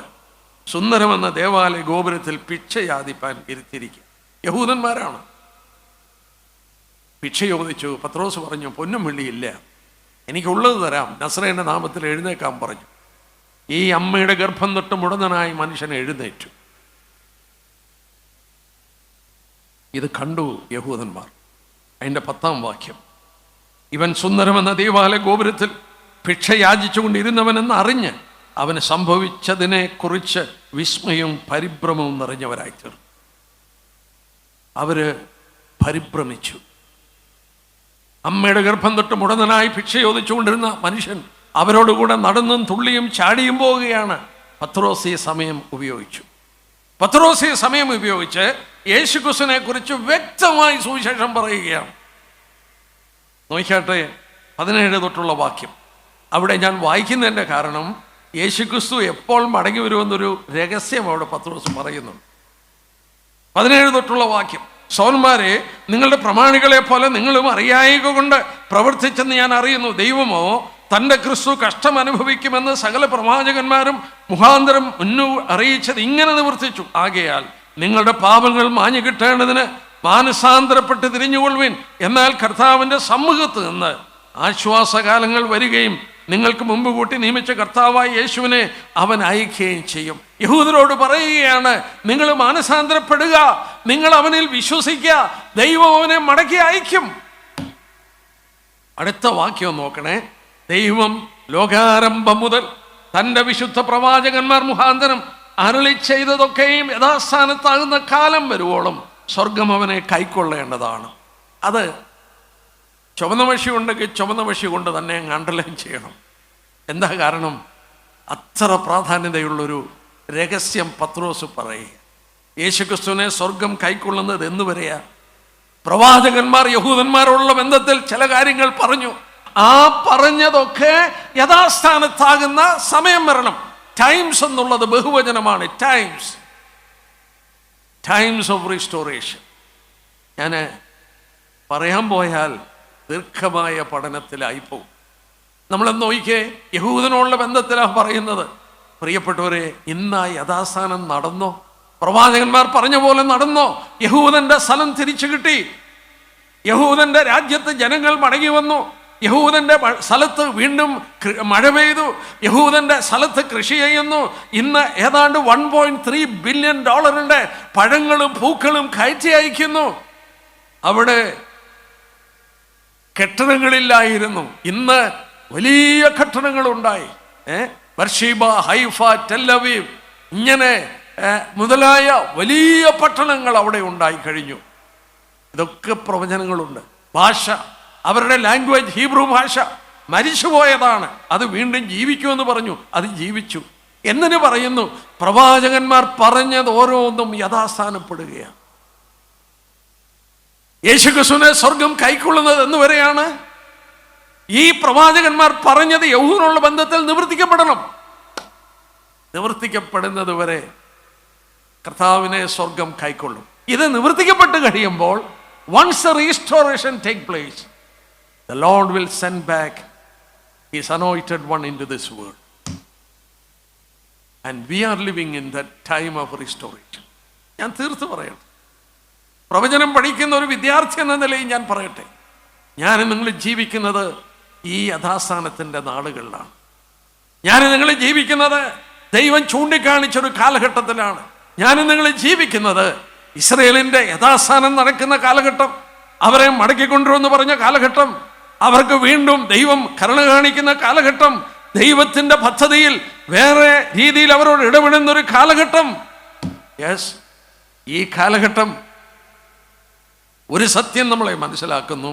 B: സുന്ദരമെന്ന ദേവാലയ ഗോപുരത്തിൽ ഭിക്ഷ യാചിപ്പാൻ ഇരുത്തിയിരിക്കുക. യഹൂദന്മാരാണ്. ഭിക്ഷ ചോദിച്ചു. പത്രോസ് പറഞ്ഞു, പൊന്നും വെള്ളിയില്ല, എനിക്കുള്ളത് തരാം, നസ്രേന്റെ നാമത്തിൽ എഴുന്നേക്കാൻ പറഞ്ഞു. ഈ അമ്മയുടെ ഗർഭം തൊട്ട് മുടന്തനായ മനുഷ്യൻ എഴുന്നേറ്റു. ഇത് കണ്ടു യഹൂദന്മാർ. അതിൻ്റെ 10-ാം വാക്യം, ഇവൻ സുന്ദരമെന്ന ദേവാലയ ഗോപുരത്തിൽ ഭിക്ഷ യാചിച്ചുകൊണ്ടിരുന്നവനെന്ന് അറിഞ്ഞ് അവന് സംഭവിച്ചതിനെ കുറിച്ച് വിസ്മയവും പരിഭ്രമവും നിറഞ്ഞവരായി തീർന്നു. അവര് പരിഭ്രമിച്ചു. അമ്മയുടെ ഗർഭം തൊട്ട് മുടന്തനായി ഭിക്ഷ ചോദിച്ചുകൊണ്ടിരുന്ന മനുഷ്യൻ അവരോടുകൂടെ നടന്നും തുള്ളിയും ചാടിയും പോവുകയാണ്. പത്രോസ് ഈ സമയം ഉപയോഗിച്ച് യേശുക്രിസ്തുവിനെ കുറിച്ച് വ്യക്തമായി സുവിശേഷം പറയുകയാണ്. നോക്കിയാട്ടെ 17 തൊട്ടുള്ള വാക്യം. അവിടെ ഞാൻ വായിക്കുന്നതിൻ്റെ കാരണം യേശുക്രിസ്തു എപ്പോൾ മടങ്ങി വരുമെന്നൊരു രഹസ്യം അവിടെ പത്രോസ് പറയുന്നുണ്ട്. 17 തൊട്ടുള്ള വാക്യം, സഹോദരന്മാരെ, നിങ്ങളുടെ പ്രമാണികളെ പോലെ നിങ്ങളും അറിയായിക കൊണ്ട് പ്രവർത്തിച്ചെന്ന് ഞാൻ അറിയുന്നു. ദൈവമോ തൻ്റെ ക്രിസ്തു കഷ്ടം അനുഭവിക്കുമെന്ന് സകല പ്രവാചകന്മാരും മുഖാന്തരം മുന്നു അറിയിച്ചത് ഇങ്ങനെ നിവർത്തിച്ചു. ആകയാൽ നിങ്ങളുടെ പാപങ്ങൾ മാഞ്ഞു കിട്ടേണ്ടതിന് മാനസാന്തരപ്പെട്ട് തിരിഞ്ഞുകൊള്ളുവിൻ. എന്നാൽ കർത്താവിൻ്റെ സമ്മുഖത്ത് നിന്ന് ആശ്വാസകാലങ്ങൾ വരികയും നിങ്ങൾക്ക് മുമ്പ് കൂട്ടി നിയമിച്ച കർത്താവായ യേശുവിനെ അവൻ അയക്കുകയും ചെയ്യും. യഹൂദരോട് പറയുകയാണ്, നിങ്ങൾ മാനസാന്തരപ്പെടുക, നിങ്ങൾ അവനിൽ വിശ്വസിക്കുക, ദൈവം അവനെ മടക്കി അയക്കും. അടുത്ത വാക്യം നോക്കണേ. ദൈവം ലോകാരംഭം മുതൽ തൻ്റെ വിശുദ്ധ പ്രവാചകന്മാർ മുഖാന്തരം അരുളി ചെയ്തതൊക്കെയും യഥാസ്ഥാനത്താകുന്ന കാലം വരുവോളം സ്വർഗം അവനെ കൈക്കൊള്ളേണ്ടതാണ്. അത് ചുവന്ന മഷി ഉണ്ടെങ്കിൽ ചുവന്ന മഷി കൊണ്ട് തന്നെ അണ്ടർലൈൻ ചെയ്യണം. എന്താ കാരണം? അത്ര പ്രാധാന്യതയുള്ളൊരു രഹസ്യം പത്രോസ് പറയുക. യേശുക്രിസ്തുവിനെ സ്വർഗം കൈക്കൊള്ളുന്നത് എന്നുവരെയാ? പ്രവാചകന്മാർ യഹൂദന്മാരോടുള്ള ബന്ധത്തിൽ ചില കാര്യങ്ങൾ പറഞ്ഞു. ആ പറഞ്ഞതൊക്കെ യഥാസ്ഥാനത്താകുന്ന സമയം വരണം. ടൈംസ് എന്നുള്ളത് ബഹുവചനമാണ്. Times of restoration. ഞാൻ പറയാൻ പോയാൽ ദീർഘമായ പഠനത്തിലായിപ്പോവും. നമ്മളെന്ന് നോക്കിക്കേ, യഹൂദനോടുള്ള ബന്ധത്തിലാണ് പറയുന്നത്. പ്രിയപ്പെട്ടവരെ, ഇന്ന് യഥാസ്ഥാനം നടന്നോ? പ്രവാചകന്മാർ പറഞ്ഞ പോലെ നടന്നോ? യഹൂദന്റെ സ്ഥലം തിരിച്ചു കിട്ടി. യഹൂദന്റെ രാജ്യത്ത് ജനങ്ങൾ മടങ്ങി വന്നു. യഹൂദന്റെ സ്ഥലത്ത് വീണ്ടും മഴ പെയ്തു. യഹൂദന്റെ സ്ഥലത്ത് കൃഷി ചെയ്യുന്നു. ഇന്ന് ഏതാണ്ട് $1.3 ബില്യൺ പഴങ്ങളും പൂക്കളും കയറ്റി അയക്കുന്നു. അവിടെ കെട്ടിടങ്ങളില്ലായിരുന്നു, ഇന്ന് വലിയ കെട്ടിടങ്ങളുണ്ടായി. ബർഷീബ, ഹൈഫ, ടെല്ലവീവ്, ഇങ്ങനെ മുതലായ വലിയ പട്ടണങ്ങൾ അവിടെ ഉണ്ടായി കഴിഞ്ഞു. ഇതൊക്കെ പ്രവചനങ്ങളുണ്ട്. ഭാഷ, അവരുടെ ലാംഗ്വേജ് ഹീബ്രു ഭാഷ മരിച്ചുപോയതാണ്. അത് വീണ്ടും ജീവിക്കുമെന്ന് പറഞ്ഞു, അത് ജീവിച്ചു. എന്നിന് പറയുന്നു, പ്രവാചകന്മാർ പറഞ്ഞത് ഓരോന്നും യഥാസ്ഥാനപ്പെടുകയാണ്. യേശുക്രിസ്തുവിനെ സ്വർഗം കൈക്കൊള്ളുന്നത് എന്നുവരെയാണ്? ഈ പ്രവാചകന്മാർ പറഞ്ഞത് യഹൂദനോടുള്ള ബന്ധത്തിൽ നിവർത്തിക്കപ്പെടണം. നിവർത്തിക്കപ്പെടുന്നത് വരെ കർത്താവിനെ സ്വർഗം കൈക്കൊള്ളും. ഇത് നിവർത്തിക്കപ്പെട്ട് കഴിയുമ്പോൾ once a restoration take place, the Lord will send back his anointed one into this world, and we are living in that time of restoration. ഞാൻ തീർത്ത് പറയട്ടെ, പ്രവചനം പഠിക്കുന്ന ഒരു വിദ്യാർത്ഥി എന്ന നിലയിൽ ഞാൻ പറയട്ടെ, ഞാൻ നിങ്ങൾ ജീവിക്കുന്നത് ഈ യഥാസ്ഥാനത്തിൻ്റെ നാളുകളിലാണ്. ഞാൻ നിങ്ങൾ ജീവിക്കുന്നത് ദൈവം ചൂണ്ടിക്കാണിച്ചൊരു കാലഘട്ടത്തിലാണ്. ഞാൻ നിങ്ങൾ ജീവിക്കുന്നത് ഇസ്രയേലിൻ്റെ യഥാസ്ഥാനം നടക്കുന്ന കാലഘട്ടം, അവരെ മടക്കിക്കൊണ്ടുവന്ന് പറഞ്ഞ കാലഘട്ടം, അവർക്ക് വീണ്ടും ദൈവം കരുണ കാണിക്കുന്ന കാലഘട്ടം, ദൈവത്തിൻ്റെ പദ്ധതിയിൽ വേറെ രീതിയിൽ അവരോട് ഇടപെടുന്നൊരു കാലഘട്ടം. യെസ്, ഈ കാലഘട്ടം ഒരു സത്യം നമ്മളെ മനസ്സിലാക്കുന്നു.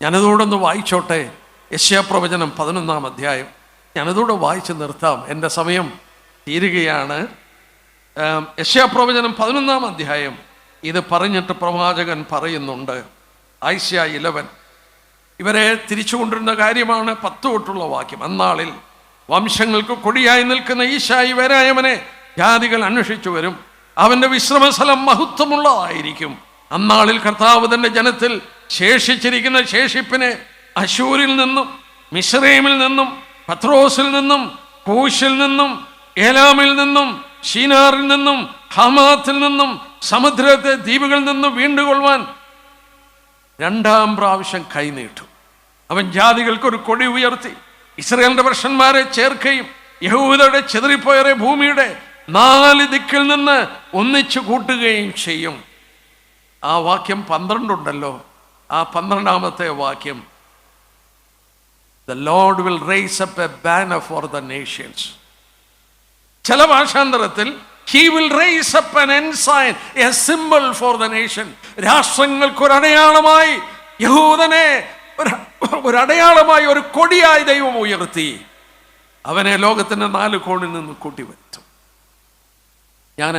B: ഞാനതോടൊന്ന് വായിച്ചോട്ടെ. യെശയ്യാപ്രവചനം 11-ാം അധ്യായം ഞാനതോടെ വായിച്ച് നിർത്താം, എൻ്റെ സമയം തീരുകയാണ്. യെശയ്യാപ്രവചനം 11-ാം അധ്യായം ഇത് പറഞ്ഞിട്ട് പ്രവാചകൻ പറയുന്നുണ്ട്. ഐശയ്യാ 11 ഇവരെ തിരിച്ചു കൊണ്ടിരുന്ന കാര്യമാണ് 10 തൊട്ടുള്ള വാക്യം. അന്നാളിൽ വംശങ്ങൾക്ക് കൊടിയായി നിൽക്കുന്ന ഈശായി വരായവനെ ജാതികൾ അന്വേഷിച്ചു വരും, അവൻ്റെ വിശ്രമസ്ഥലം മഹത്വമുള്ളതായിരിക്കും. അന്നാളിൽ കർത്താവ് തൻ്റെ ജനത്തിൽ ശേഷിച്ചിരിക്കുന്ന ശേഷിപ്പിനെ അശൂരിൽ നിന്നും മിസ്രയീമിൽ നിന്നും പത്രോസിൽ നിന്നും കൂശിൽ നിന്നും ഏലാമിൽ നിന്നും ഷീനാറിൽ നിന്നും ഹമാത്തിൽ നിന്നും സമുദ്രത്തെ ദ്വീപുകളിൽ നിന്നും വീണ്ടുകൊള്ളുവാൻ 2-ാം പ്രാവശ്യം കൈനീട്ടും. അവൻ ജാതികൾക്ക് ഒരു കൊടി ഉയർത്തി ഇസ്രായേലിന്റെ പുരുഷന്മാരെ ചേർക്കുകയും യഹൂദയുടെ ചെതറിപ്പോയറെ ഭൂമിയുടെ 4 ദിക്കിൽ നിന്ന് ഒന്നിച്ചു കൂട്ടുകയും ചെയ്യും. ആ വാക്യം 12 ഉണ്ടല്ലോ. ആ 12-ാമത്തെ വാക്യം, The Lord will raise up a banner for the nations. ചില ഭാഷാന്തരത്തിൽ He will raise up an ensign, a symbol for the nation. രാഷ്ട്രങ്ങൾക്കൊരടയാളമായി യഹൂദനെ ഒരടയാളമായി ഒരു കൊടിയായി ദൈവം ഉയർത്തി അവനെ ലോകത്തിൻ്റെ 4 കോണിൽ നിന്ന് കൂട്ടിവരുത്തും. ഞാൻ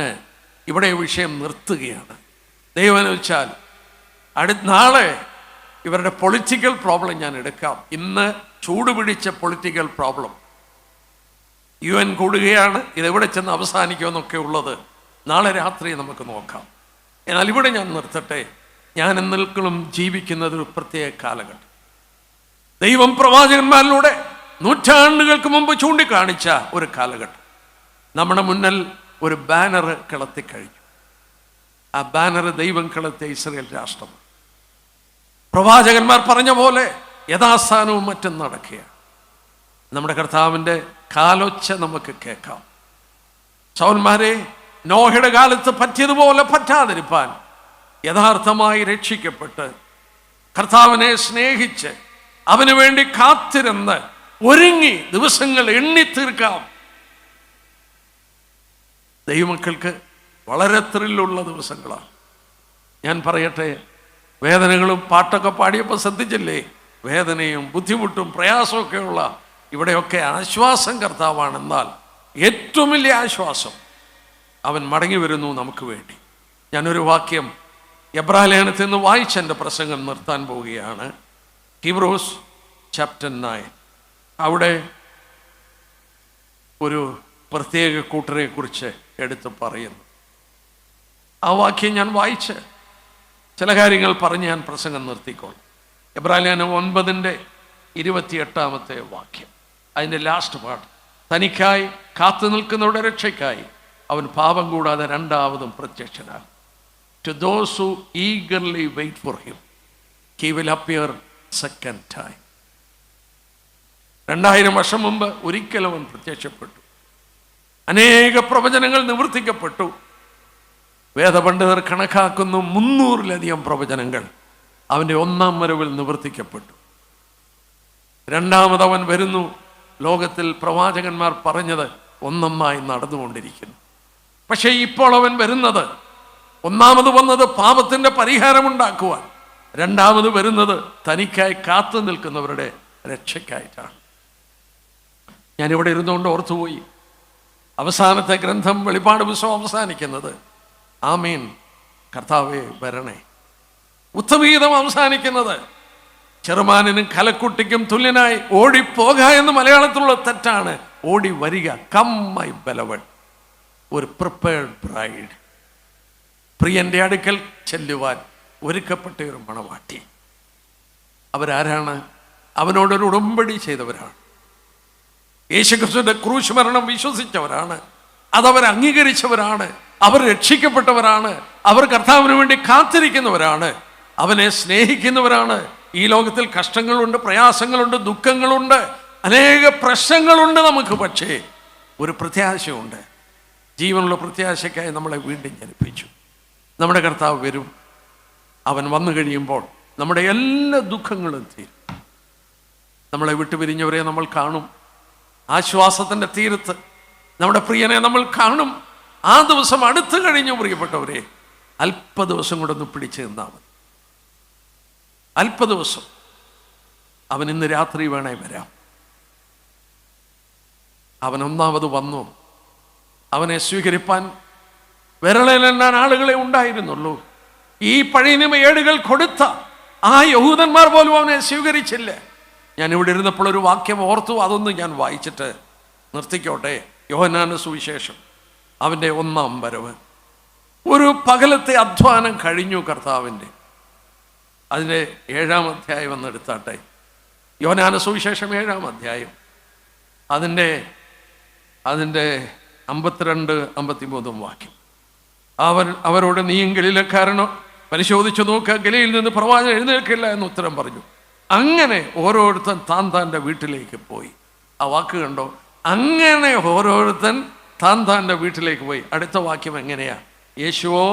B: ഇവിടെ വിഷയം നിർത്തുകയാണ്. ദൈവം വെച്ചാൽ നാളെ ഇവരുടെ പൊളിറ്റിക്കൽ പ്രോബ്ലം ഞാൻ എടുക്കാം. ഇന്ന് ചൂടുപിടിച്ച പൊളിറ്റിക്കൽ പ്രോബ്ലം, UN കൂടുകയാണ്, ഇതെവിടെ ചെന്ന് അവസാനിക്കുമെന്നൊക്കെ ഉള്ളത് നാളെ രാത്രി നമുക്ക് നോക്കാം. എന്നാൽ ഇവിടെ ഞാൻ നിർത്തട്ടെ. ഞാൻ എന്നേക്കും ജീവിക്കുന്നത് ഒരു പ്രത്യേക കാലഘട്ടം. ദൈവം പ്രവാചകന്മാരിലൂടെ നൂറ്റാണ്ടുകൾക്ക് മുമ്പ് ചൂണ്ടിക്കാണിച്ച ഒരു കാലഘട്ടം. നമ്മുടെ മുന്നിൽ ഒരു ബാനർ കിളത്തിക്കഴിഞ്ഞു. ആ ബാനർ ദൈവം കിളത്തിയ ഇസ്രായേൽ രാഷ്ട്രം. പ്രവാചകന്മാർ പറഞ്ഞ പോലെ യഥാസ്ഥാനവും മറ്റും നടക്കുകയാണ്. നമ്മുടെ കർത്താവിൻ്റെ കാലൊച്ച നമുക്ക് കേൾക്കാം. സൗന്മാരെ, നോഹയുടെ കാലത്ത് പറ്റിയതുപോലെ പറ്റാതിരിപ്പാൻ യഥാർത്ഥമായി രക്ഷിക്കപ്പെട്ട് കർത്താവിനെ സ്നേഹിച്ച് അവന് വേണ്ടി കാത്തിരുന്ന് ഒരുങ്ങി ദിവസങ്ങൾ എണ്ണിത്തീർക്കാം. ദൈവമക്കൾക്ക് വളരെ ത്രില്ലുള്ള ദിവസങ്ങളാണ്. ഞാൻ പറയട്ടെ, വേദനകളും പാട്ടൊക്കെ പാടിയപ്പോൾ ശ്രദ്ധിച്ചില്ലേ? വേദനയും ബുദ്ധിമുട്ടും പ്രയാസമൊക്കെയുള്ള ഇവിടെയൊക്കെ ആശ്വാസം കർത്താവാണെന്നാൽ ഏറ്റവും വലിയ ആശ്വാസം അവൻ മടങ്ങി വരുന്നു നമുക്ക് വേണ്ടി. ഞാനൊരു വാക്യം എബ്രായലേഖനത്തിൽ നിന്ന് വായിച്ച് എൻ്റെ പ്രസംഗം നിർത്താൻ പോവുകയാണ്. ഹീബ്രൂസ് ചാപ്റ്റർ 9 അവിടെ ഒരു പ്രത്യേക കൂട്ടരെ കുറിച്ച് എടുത്ത് പറയുന്നു. ആ വാക്യം ഞാൻ വായിച്ച് ചില കാര്യങ്ങൾ പറഞ്ഞ് ഞാൻ പ്രസംഗം നിർത്തിക്കോളാം. എബ്രായലേഖനം 9:28 വാക്യം, അതിൻ്റെ ലാസ്റ്റ് പാർട്ട്. തനിക്കായി കാത്തു നിൽക്കുന്നവരുടെ രക്ഷയ്ക്കായി അവൻ പാപം കൂടാതെ രണ്ടാമതും പ്രത്യക്ഷനാകും. To those who eagerly wait for him, he will appear second time. 2000 വർഷം മുമ്പ് ഒരിക്കലും അവൻ പ്രത്യക്ഷപ്പെട്ടു. അനേക പ്രവചനങ്ങൾ നിവർത്തിക്കപ്പെട്ടു. വേദപണ്ഡിതർ കണക്കാക്കുന്നു 300-ലധികം പ്രവചനങ്ങൾ അവൻ്റെ 1-ാം വരവിൽ നിവർത്തിക്കപ്പെട്ടു. രണ്ടാമതവൻ വരുന്നു. ലോകത്തിൽ പ്രവാചകന്മാർ പറഞ്ഞത് ഒന്നൊന്നായി നടന്നുകൊണ്ടിരിക്കുന്നു. പക്ഷേ ഇപ്പോൾ അവൻ വരുന്നത്, ഒന്നാമത് വന്നത് പാപത്തിൻ്റെ പരിഹാരമുണ്ടാക്കുവാൻ, രണ്ടാമത് വരുന്നത് തനിക്കായി കാത്തു നിൽക്കുന്നവരുടെ രക്ഷയ്ക്കായിട്ടാണ്. ഞാനിവിടെ ഇരുന്നുകൊണ്ട് ഓർത്തുപോയി, അവസാനത്തെ ഗ്രന്ഥം വെളിപ്പാട് പുസ്തകം അവസാനിക്കുന്നത് ആമീൻ കർത്താവേ വരണേ. ഉത്തമഗീതം അവസാനിക്കുന്നത് ചെറുമാനിനും കലക്കുട്ടിക്കും തുല്യനായി ഓടിപ്പോക എന്ന് മലയാളത്തിലുള്ള തെറ്റാണ്. ഓടി വരിക. Come my beloved. ഒരു പ്രിപ്പയർഡ് ബ്രൈഡ്. പ്രിയന്റെ അടുക്കൽ ചെല്ലുവാൻ ഒരുക്കപ്പെട്ട ഒരു മണവാട്ടി. അവരാരാണ്? അവനോടൊരു ഉടമ്പടി ചെയ്തവരാണ്. യേശുക്രിസ്തുവിന്റെ ക്രൂശ് മരണം വിശ്വസിച്ചവരാണ്. അതവർ അംഗീകരിച്ചവരാണ്. അവർ രക്ഷിക്കപ്പെട്ടവരാണ്. അവർ കർത്താവിന് വേണ്ടി കാത്തിരിക്കുന്നവരാണ്. അവനെ സ്നേഹിക്കുന്നവരാണ്. ഈ ലോകത്തിൽ കഷ്ടങ്ങളുണ്ട്, പ്രയാസങ്ങളുണ്ട്, ദുഃഖങ്ങളുണ്ട്, അനേക പ്രശ്നങ്ങളുണ്ട് നമുക്ക്. പക്ഷേ ഒരു പ്രത്യാശയുണ്ട്. ജീവനുള്ള പ്രത്യാശയ്ക്കായി നമ്മളെ വീണ്ടും ജനിപ്പിച്ചു. നമ്മുടെ കർത്താവ് വരും. അവൻ വന്നു കഴിയുമ്പോൾ നമ്മുടെ എല്ലാ ദുഃഖങ്ങളും തീരും. നമ്മളെ വിട്ടുപിരിഞ്ഞവരെ നമ്മൾ കാണും. ആശ്വാസത്തിൻ്റെ തീരത്ത് നമ്മുടെ പ്രിയനെ നമ്മൾ കാണും. ആ ദിവസം അടുത്തു കഴിഞ്ഞു. പ്രിയപ്പെട്ടവരെ, അല്പ ദിവസം കൂടെ ഒന്ന് പിടിച്ചു നിന്നാൽ മതി. അല്പ ദിവസം. അവൻ ഇന്ന് രാത്രി വേണേ വരാം. അവൻ ഒന്നാമത് വന്നു. അവനെ സ്വീകരിപ്പാൻ വിരളിലെണ്ണാൻ ആളുകളെ ഉണ്ടായിരുന്നുള്ളൂ. ഈ പഴയ നിയമ ഏടുകൾ കൊടുത്ത ആ യഹൂദന്മാർ പോലും അവനെ സ്വീകരിച്ചില്ല. ഞാൻ ഇവിടെ ഇരുന്നപ്പോൾ ഒരു വാക്യം ഓർത്തു. അതൊന്ന് ഞാൻ വായിച്ചിട്ട് നിർത്തിക്കോട്ടെ. യോഹന്നാന്റെ സുവിശേഷം അവൻ്റെ 1-ാം വരവ്. ഒരു പകലത്തെ അധ്വാനം കഴിഞ്ഞു കർത്താവിൻ്റെ. അതിൻ്റെ 7-ാം അധ്യായം എന്നെടുത്താട്ടെ. യോഹന്നാന്റെ സുവിശേഷം 7-ാം അധ്യായം അതിൻ്റെ 52-53 വാക്യം. അവരോട് നീയും ഗലീലക്കാരനോ? പരിശോധിച്ചു നോക്കുക, ഗലീലയിൽ നിന്ന് പ്രവാചകൻ എഴുന്നേൽക്കില്ല എന്ന് ഉത്തരം പറഞ്ഞു. അങ്ങനെ ഓരോരുത്തൻ താൻ്റെ വീട്ടിലേക്ക് പോയി. ആ വാക്ക് കണ്ടോ? അങ്ങനെ ഓരോരുത്തൻ താൻ്റെ വീട്ടിലേക്ക് പോയി. അടുത്ത വാക്യം എങ്ങനെയാ? യേശുവോ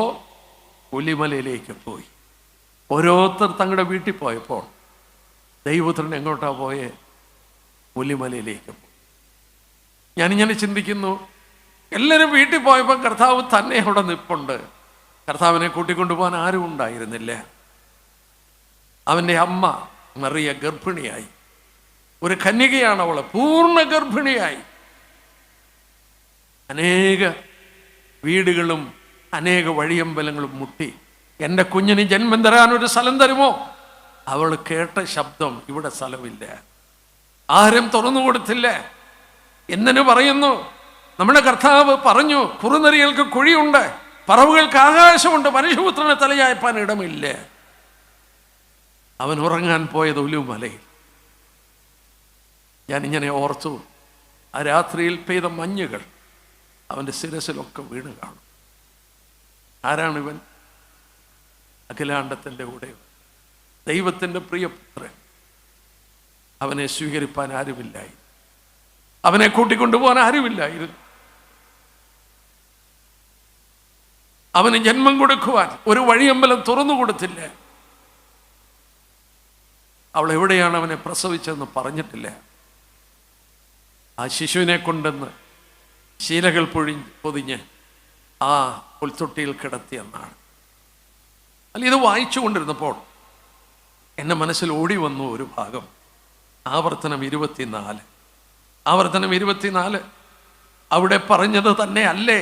B: ഒലിമലയിലേക്ക് പോയി. ഓരോരുത്തർ തങ്ങളുടെ വീട്ടിൽ പോയപ്പോൾ ദൈവപുത്രൻ എങ്ങോട്ടാ പോയേ? ഒലിമലയിലേക്ക് പോയി. ഞാനിങ്ങനെ ചിന്തിക്കുന്നു, എല്ലാവരും വീട്ടിൽ പോയപ്പോൾ കർത്താവ് തന്നെ അവിടെ നിൽപ്പുണ്ട്. കർത്താവിനെ കൂട്ടിക്കൊണ്ടുപോകാൻ ആരും ഉണ്ടായിരുന്നില്ല. അവൻ്റെ അമ്മ മറിയ ഗർഭിണിയായി. ഒരു കന്യകയാണ് അവള്, പൂർണ്ണ ഗർഭിണിയായി. അനേക വീടുകളും അനേക വഴിയമ്പലങ്ങളും മുട്ടി, എൻ്റെ കുഞ്ഞിന് ജന്മം തരാനൊരു സ്ഥലം തരുമോ? അവൾ കേട്ട ശബ്ദം, ഇവിടെ സ്ഥലമില്ല. ആരും തുറന്നു കൊടുത്തില്ല. എന്തിനു പറയുന്നു? നമ്മുടെ കർത്താവ് പറഞ്ഞു, കുറുനരികൾക്ക് കുഴിയുണ്ട്, പറവുകൾക്ക് ആകാശമുണ്ട്, മനുഷ്യപുത്രനെ തലയായപ്പാൻ ഇടമില്ല. അവൻ ഉറങ്ങാൻ പോയത് ഒലിവുമലയിൽ. ഞാനിങ്ങനെ ഓർത്തു, ആ രാത്രിയിൽ പെയ്ത മഞ്ഞുകൾ അവൻ്റെ ശിരസിലൊക്കെ വീണ് കാണും. ആരാണിവൻ? അഖിലാണ്ടത്തിൻ്റെ കൂടെ ദൈവത്തിൻ്റെ പ്രിയപുത്രൻ. അവനെ സ്വീകരിപ്പാൻ ആരുമില്ലായി, അവനെ കൂട്ടിക്കൊണ്ടുപോകാൻ ആരുമില്ലായിരുന്നു. അവന് ജന്മം കൊടുക്കുവാൻ ഒരു വഴിയമ്പലം തുറന്നു കൊടുത്തില്ല. അവൾ എവിടെയാണ് അവനെ പ്രസവിച്ചതെന്ന് പറഞ്ഞിട്ടില്ല. ആ ശിശുവിനെ കൊണ്ടെന്ന് ശീലകൾ പൊതിഞ്ഞ് ആ പുൽത്തൊട്ടിയിൽ കിടത്തിയെന്നാണ്. അല്ല, ഇത് വായിച്ചു കൊണ്ടിരുന്നപ്പോൾ എൻ്റെ മനസ്സിൽ ഓടി വന്നു ഒരു ഭാഗം. ആവർത്തനം 24 അവിടെ പറഞ്ഞത് തന്നെ അല്ലേ,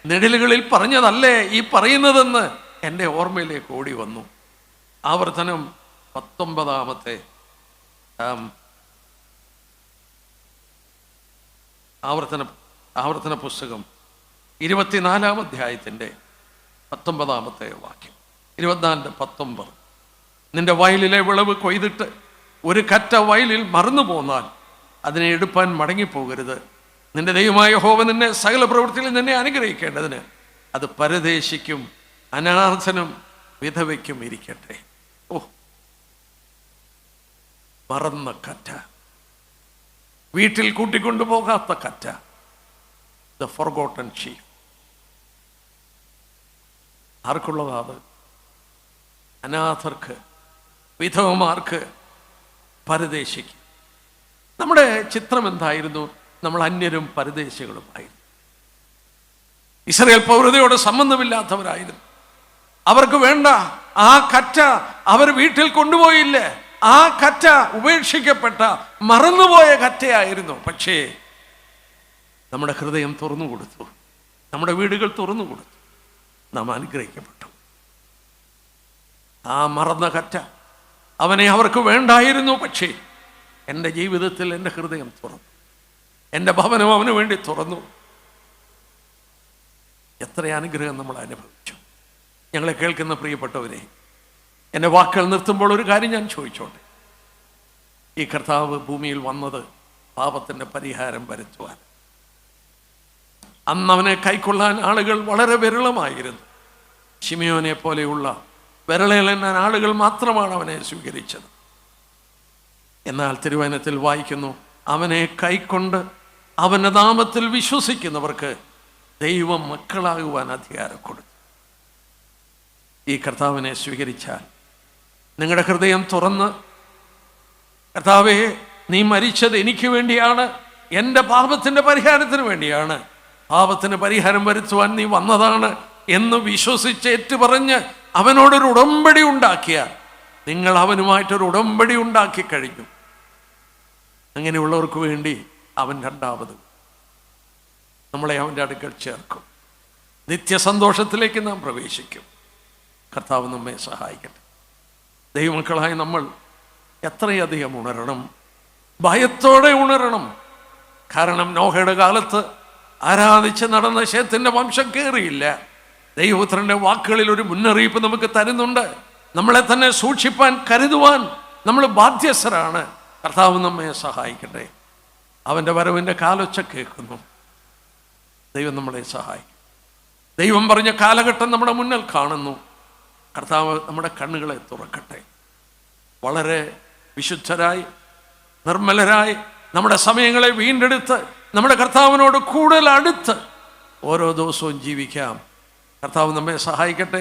B: നിഴലുകളിൽ പറഞ്ഞതല്ലേ ഈ പറയുന്നതെന്ന് എൻ്റെ ഓർമ്മയിലേക്ക് ഓടി വന്നു. ആവർത്തനം 19 ആവർത്തന പുസ്തകം 24-ാം അധ്യായത്തിൻ്റെ 19 വാക്യം. 24:19. നിന്റെ വയലിലെ വിളവ് കൊയ്തിട്ട് ഒരു കറ്റ വയലിൽ മറന്നു പോന്നാൽ അതിനെ എടുപ്പാൻ മടങ്ങിപ്പോകരുത്. നിന്റെ ദൈവമായ യഹോവ നിന്നെ സകല പ്രവൃത്തിയിൽ നിന്നെ അനുഗ്രഹിക്കേണ്ടതിന് അത് പരദേശിക്കും അനാഥനും വിധവയ്ക്കും ഇരിക്കട്ടെ. ഓ, മറന്ന കറ്റ, വീട്ടിൽ കൂട്ടിക്കൊണ്ടുപോകാത്ത കറ്റ, ദ ഫോർഗോട്ടൺ ഷീപ്പ്. ആർക്കുള്ളതാ അത്? അനാഥർക്ക്, വിധവമാർക്ക്, പരദേശിക്ക്. നമ്മുടെ ചിത്രം എന്തായിരുന്നു? നമ്മൾ അന്യരും പരദേശികളുമായിരുന്നു. ഇസ്രായേൽ പൗരതയോട് സംബന്ധമില്ലാത്തവരായിരുന്നു. അവർക്ക് വേണ്ട ആ കറ്റ അവർ വീട്ടിൽ കൊണ്ടുപോയില്ല. ആ കറ്റ ഉപേക്ഷിക്കപ്പെട്ട മറന്നുപോയ കറ്റയായിരുന്നു. പക്ഷേ നമ്മുടെ ഹൃദയം തുറന്നു കൊടുത്തു, നമ്മുടെ വീടുകൾ തുറന്നു കൊടുത്തു, നാം അനുഗ്രഹിക്കപ്പെട്ടു. ആ മറന്ന കറ്റ അവനെ അവർക്ക് വേണ്ടായിരുന്നു. പക്ഷേ എൻ്റെ ജീവിതത്തിൽ എൻ്റെ ഹൃദയം തുറന്നു, എൻ്റെ ഭവനം അവന് വേണ്ടി തുറന്നു. എത്ര അനുഗ്രഹം നമ്മൾ അനുഭവിച്ചു. ഞങ്ങളെ കേൾക്കുന്ന പ്രിയപ്പെട്ടവരെ, എൻ്റെ വാക്കുകൾ നിർത്തുമ്പോൾ ഒരു കാര്യം ഞാൻ ചോദിച്ചോട്ടെ. ഈ കർത്താവ് ഭൂമിയിൽ വന്നത് പാപത്തിൻ്റെ പരിഹാരം വരുത്തുവാൻ. അന്ന് അവനെ കൈക്കൊള്ളാൻ ആളുകൾ വളരെ വിരളമായിരുന്നു. ശിമിയോനെ പോലെയുള്ള വിരളെണ്ണാൻ ആളുകൾ മാത്രമാണ് അവനെ സ്വീകരിച്ചത്. എന്നാൽ തിരുവചനത്തിൽ വായിക്കുന്നു, അവനെ കൈക്കൊണ്ട് അവൻ്റെ നാമത്തിൽ വിശ്വസിക്കുന്നവർക്ക് ദൈവം മക്കളാകുവാൻ അധികാരം കൊടുത്തു. ഈ കർത്താവിനെ സ്വീകരിച്ചാൽ നിങ്ങളുടെ ഹൃദയം തുറന്ന്, കർത്താവേ, നീ മരിച്ചത് എനിക്ക് വേണ്ടിയാണ്, എൻ്റെ പാപത്തിൻ്റെ പരിഹാരത്തിന് വേണ്ടിയാണ്, പാപത്തിന് പരിഹാരം വരുത്തുവാൻ നീ വന്നതാണ് എന്ന് വിശ്വസിച്ച് ഏറ്റുപറഞ്ഞ് അവനോടൊരു ഉടമ്പടി ഉണ്ടാക്കിയ നിങ്ങൾ അവനുമായിട്ടൊരു ഉടമ്പടി ഉണ്ടാക്കി കഴിഞ്ഞു. അങ്ങനെയുള്ളവർക്ക് വേണ്ടി അവൻ രണ്ടാമത് നമ്മളെ അവൻ്റെ അടുക്കൽ ചേർക്കും. നിത്യസന്തോഷത്തിലേക്ക് നാം പ്രവേശിക്കും. കർത്താവ് നമ്മെ സഹായിക്കട്ടെ. ദൈവമക്കളായി നമ്മൾ എത്രയധികം ഉണരണം, ഭയത്തോടെ ഉണരണം. കാരണം നോഹയുടെ കാലത്ത് ആരാധിച്ച് നടന്ന ശേത്തിന്റെ വംശം കയറിയില്ല. ദൈവപുത്രന്റെ വാക്കുകളിൽ ഒരു മുന്നറിയിപ്പ് നമുക്ക് തരുന്നുണ്ട്. നമ്മളെ തന്നെ സൂക്ഷിപ്പാൻ, കരുതുവാൻ നമ്മൾ ബാധ്യസ്ഥരാണ്. കർത്താവ് നമ്മെ സഹായിക്കട്ടെ. അവൻ്റെ വരവിൻ്റെ കാലൊച്ച കേൾക്കുന്നു. ദൈവം നമ്മളെ സഹായിക്കും. ദൈവം പറഞ്ഞ കാലഘട്ടം നമ്മുടെ മുന്നിൽ കാണുന്നു. കർത്താവ് നമ്മുടെ കണ്ണുകളെ തുറക്കട്ടെ. വളരെ വിശുദ്ധരായി, നിർമ്മലരായി നമ്മുടെ സമയങ്ങളെ വീണ്ടെടുത്ത് നമ്മുടെ കർത്താവിനോട് കൂടുതൽ അടുത്ത് ഓരോ ദിവസവും ജീവിക്കാം. കർത്താവ് നമ്മെ സഹായിക്കട്ടെ.